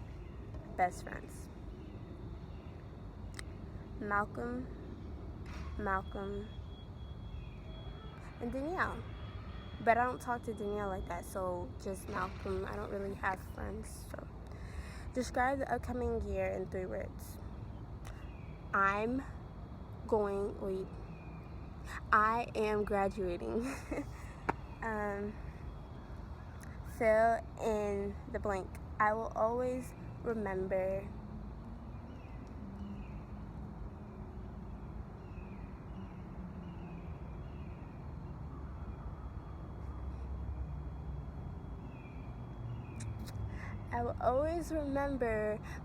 best friends? Malcolm, and Danielle. But I don't talk to Danielle like that, so just Malcolm. I don't really have friends. So describe the upcoming year in 3 words. I am graduating. Fill in the blank. I will always remember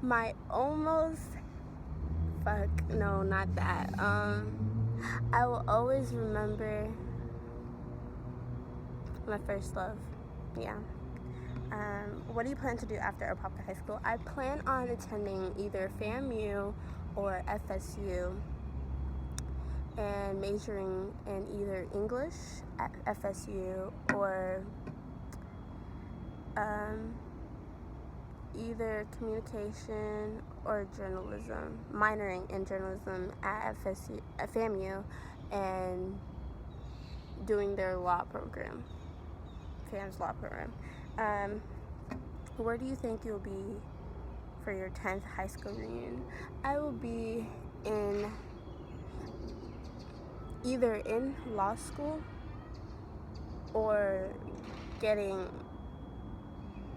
my almost no, not that. I will always remember my first love. Yeah. What do you plan to do after Apopka High School? I plan on attending either FAMU or FSU and majoring in either English at FSU or either communication or journalism, minoring in journalism at FAMU, and doing their law program, FAM's law program. Where do you think you'll be for your 10th high school reunion? I will be either in law school or getting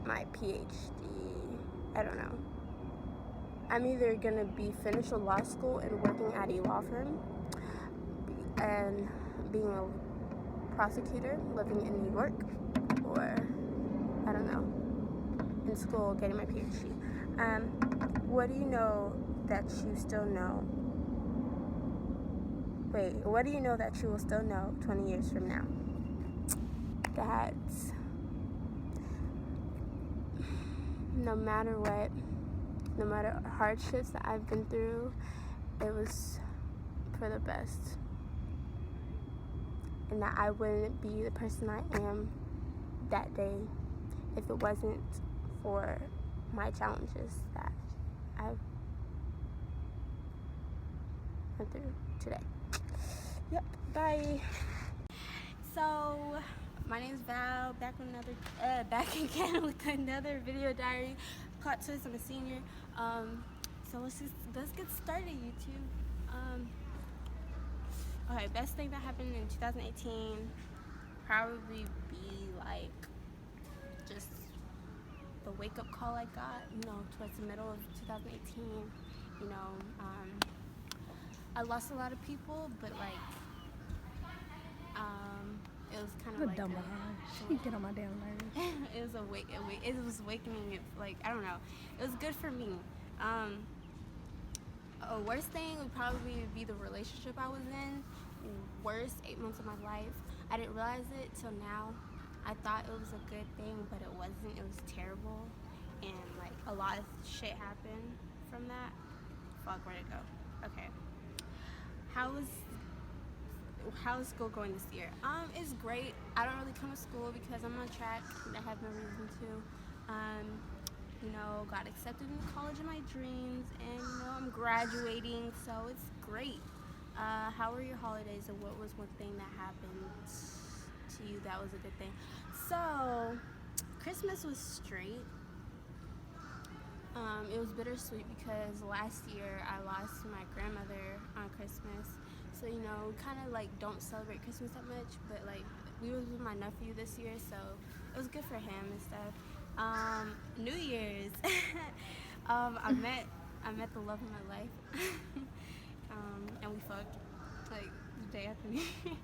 my PhD. I don't know. I'm either gonna be finished with law school and working at a law firm and being a prosecutor living in New York, or I don't know, in school getting my PhD. What do you know that you still know? Wait, what do you know that you will still know 20 years from now? That no matter what, no matter hardships that I've been through, it was for the best. And that I wouldn't be the person I am that day if it wasn't for my challenges that I went through today. Yep, bye. So, my name is Val, back again with another video diary. Plot twist, I'm a senior. So let's get started, YouTube. Okay, best thing that happened in 2018 probably be like just the wake-up call I got, towards the middle of 2018. I lost a lot of people, but like it was kind of like dumb she get on my damn nerves. It was awakening. Like, I don't know, it was good for me. Worst thing would probably be the relationship I was in. Worst 8 months of my life. I didn't realize it till now. I thought it was a good thing, but it wasn't. It was terrible, and like a lot of shit happened from that. Fuck, where'd it go? Okay. How's school going this year? It's great. I don't really come to school because I'm on track. I have no reason to. Got accepted in the college of my dreams, and I'm graduating, so it's great. How were your holidays, and what was one thing that happened to you that was a good thing? So, Christmas was straight. It was bittersweet because last year I lost my grandmother on Christmas. So, you know, we kind of like don't celebrate Christmas that much, but like we was with my nephew this year, so it was good for him and stuff. New Year's, I met the love of my life, and we fucked like the day after New Year's.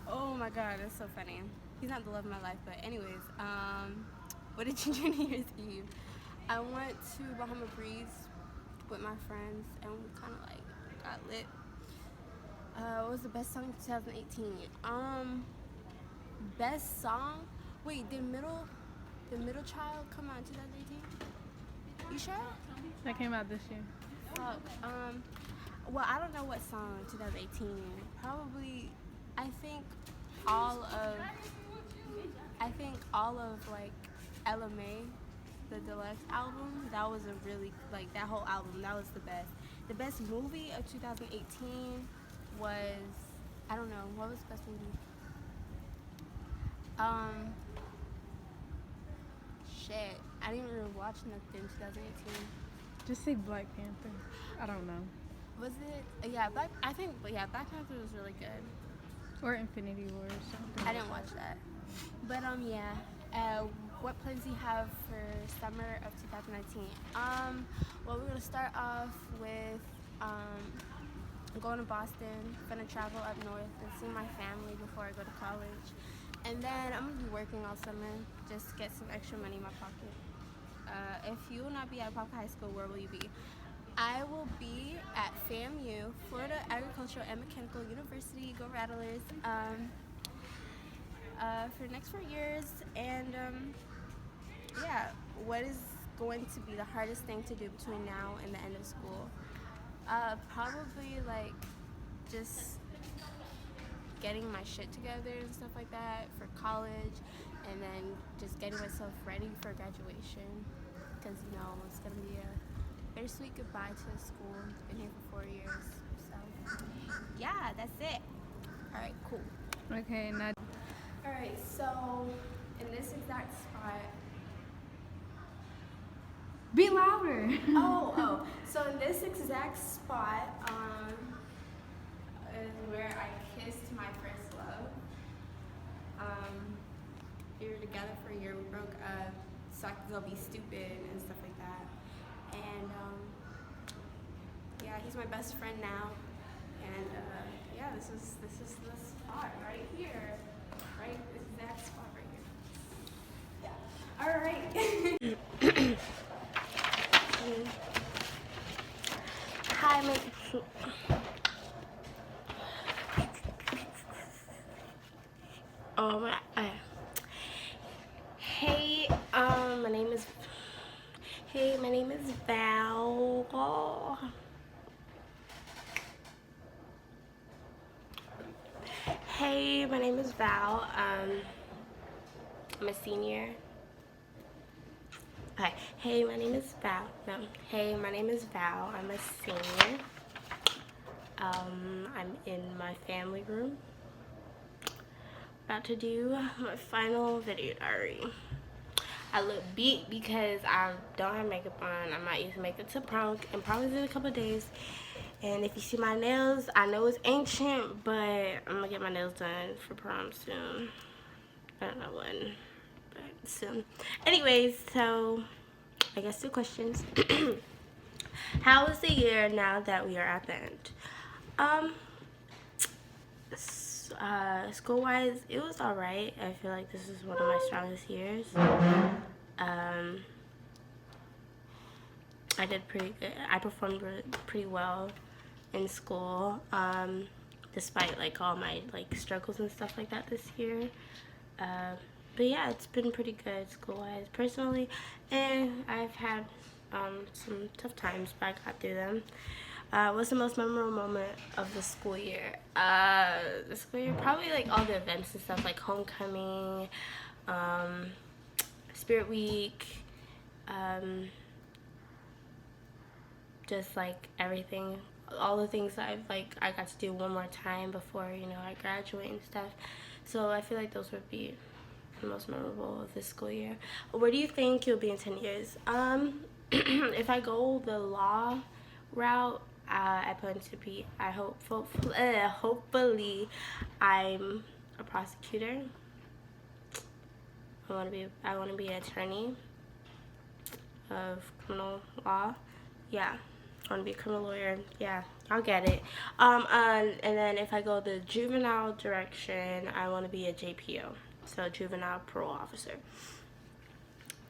Oh my God, that's so funny. He's not the love of my life, but anyways, what did you do New Year's Eve? I went to Bahama Breeze with my friends, and we kind of like got lit. What was the best song in 2018? Best song? Wait, did Middle Child come out in 2018? You sure? That came out this year. Fuck. Well, I don't know what song in 2018. Probably, I think all of like LMA, the deluxe album. That was a really like that whole album. That was the best. The best movie of 2018 was, I don't know, what was the best movie? Shit, I didn't really watch nothing in 2018. Just say Black Panther. I don't know. Was it? Yeah, Black Panther was really good. Or Infinity War or something. I didn't watch that. But yeah. What plans do you have for summer of 2019? Well, we're gonna start off with going to Boston. Gonna travel up north and see my family before I go to college. And then I'm gonna be working all summer, just get some extra money in my pocket. If you will not be at Pop High School, where will you be? I will be at FAMU, Florida Agricultural and Mechanical University. Go Rattlers! For the next 4 years, and yeah, what is going to be the hardest thing to do between now and the end of school? Probably like just getting my shit together and stuff like that for college, and then just getting myself ready for graduation, because you know it's gonna be a bittersweet goodbye to the school. Been here for 4 years, so yeah, that's it. All right, cool. Okay, now. All right, so in this exact spot. Be louder. So in this exact spot, is where I kissed my first love. We were together for a year. We broke up, so I could go be stupid and stuff like that. And yeah, he's my best friend now. And yeah, this is the spot right here, right? This exact spot right here. Yeah. All right. Hi, Hey, my name is Val. Hey, my name is Val. I'm a senior. Okay. Hey, my name is Val. No. Hey, my name is Val. I'm a senior. I'm in my family room. About to do my final video diary. I look beat because I don't have makeup on. I might use makeup to prom and probably in a couple of days. And if you see my nails, I know it's ancient, but I'm gonna get my nails done for prom soon. I don't know when, but soon. Anyways, so I guess 2 questions. How was the year now that we are at the end? School-wise, it was alright. I feel like this is one of my strongest years. I did pretty good. I performed pretty well in school, despite like all my like struggles and stuff like that this year. But yeah, it's been pretty good school-wise, personally, and I've had some tough times, but I got through them. What's the most memorable moment of the school year? The school year, probably like all the events and stuff, like homecoming, Spirit Week, just like everything, all the things that I got to do one more time before, you know, I graduate and stuff. So I feel like those would be the most memorable of this school year. Where do you think you'll be in 10 years? If I go the law route, I plan to be, hopefully I'm a prosecutor. I want to be an attorney of criminal law. Yeah, I want to be a criminal lawyer. Yeah, I'll get it. And then if I go the juvenile direction, I want to be a JPO, so juvenile parole officer.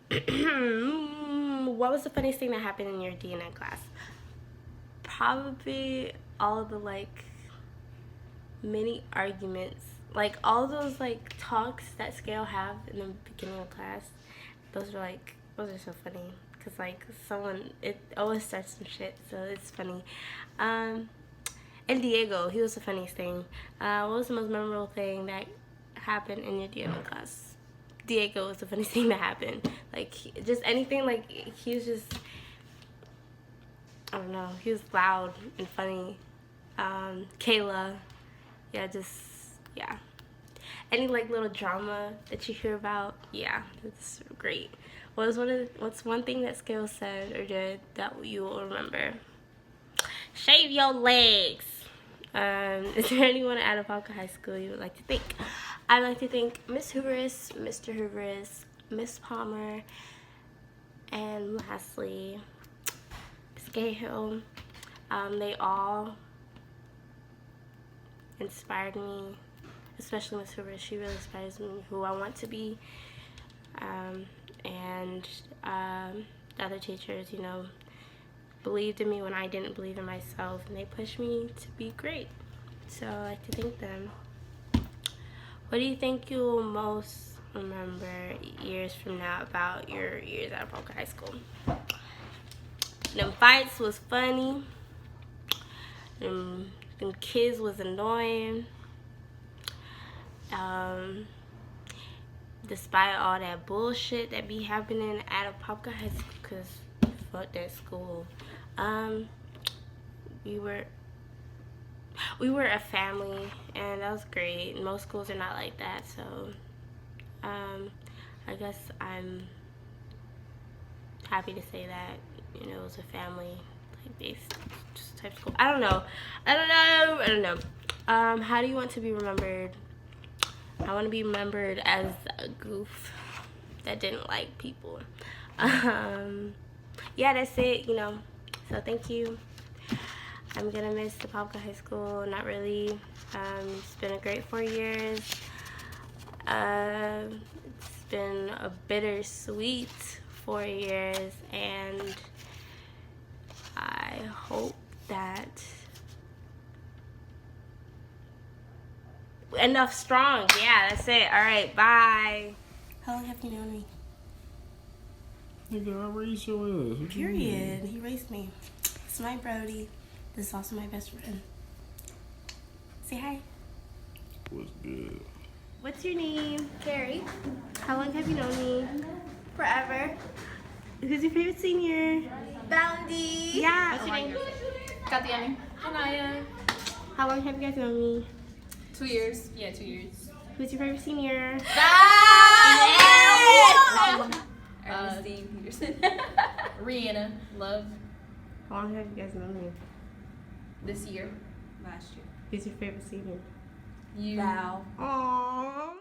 What was the funniest thing that happened in your DNA class? Probably all of the like mini arguments, like all those like talks that Scale have in the beginning of class. Those are so funny because like it always starts some shit, so it's funny. And Diego, he was the funniest thing. What was the most memorable thing that happened in your DNA class? Diego was the funniest thing that happened. Like just anything, like he was just, I don't know, he was loud and funny. Kayla, yeah. Any like little drama that you hear about, yeah, it's great. What's one thing that Scale said or did that you will remember? Shave your legs. Is there anyone at Apopka High School you would like to thank? I'd like to thank Miss Hooverus, Mr. Hooverus, Miss Palmer, and lastly, Miss Cahill. They all inspired me, especially Miss Hooverus. She really inspires me who I want to be. And the other teachers, you know, believed in me when I didn't believe in myself, and they pushed me to be great. So I'd like to thank them. What do you think you will most remember years from now about your years at Apopka High School? Them fights was funny. Them kids was annoying. Despite all that bullshit that be happening at Apopka High School, because fuck that school. We were a family, and that was great. Most schools are not like that, so I guess I'm happy to say that, you know, it was a family like based type of school. I don't know. How do you want to be remembered? I want to be remembered as a goof that didn't like people. Yeah, that's it, you know. So thank you. I'm gonna miss Apopka High School. Not really. It's been a great 4 years. It's been a bittersweet 4 years, and I hope that enough strong. Yeah, that's it. All right, bye. How long have you known me? Nigga, I raised your ass. What you mean? Period. He raised me. It's my Brody. This is also my best friend. Say hi. What's good? What's your name? Carrie. How long have you known me? Forever. Who's your favorite senior? Boundy. Yeah. What's your name? Tatiana. Anaya. How long have you guys known me? 2 years. Yeah, 2 years. Who's your favorite senior? Ernestine Peterson. Rihanna. Love. How long have you guys known me? This year. Last year. Who's your favorite senior? You. Val. Aww.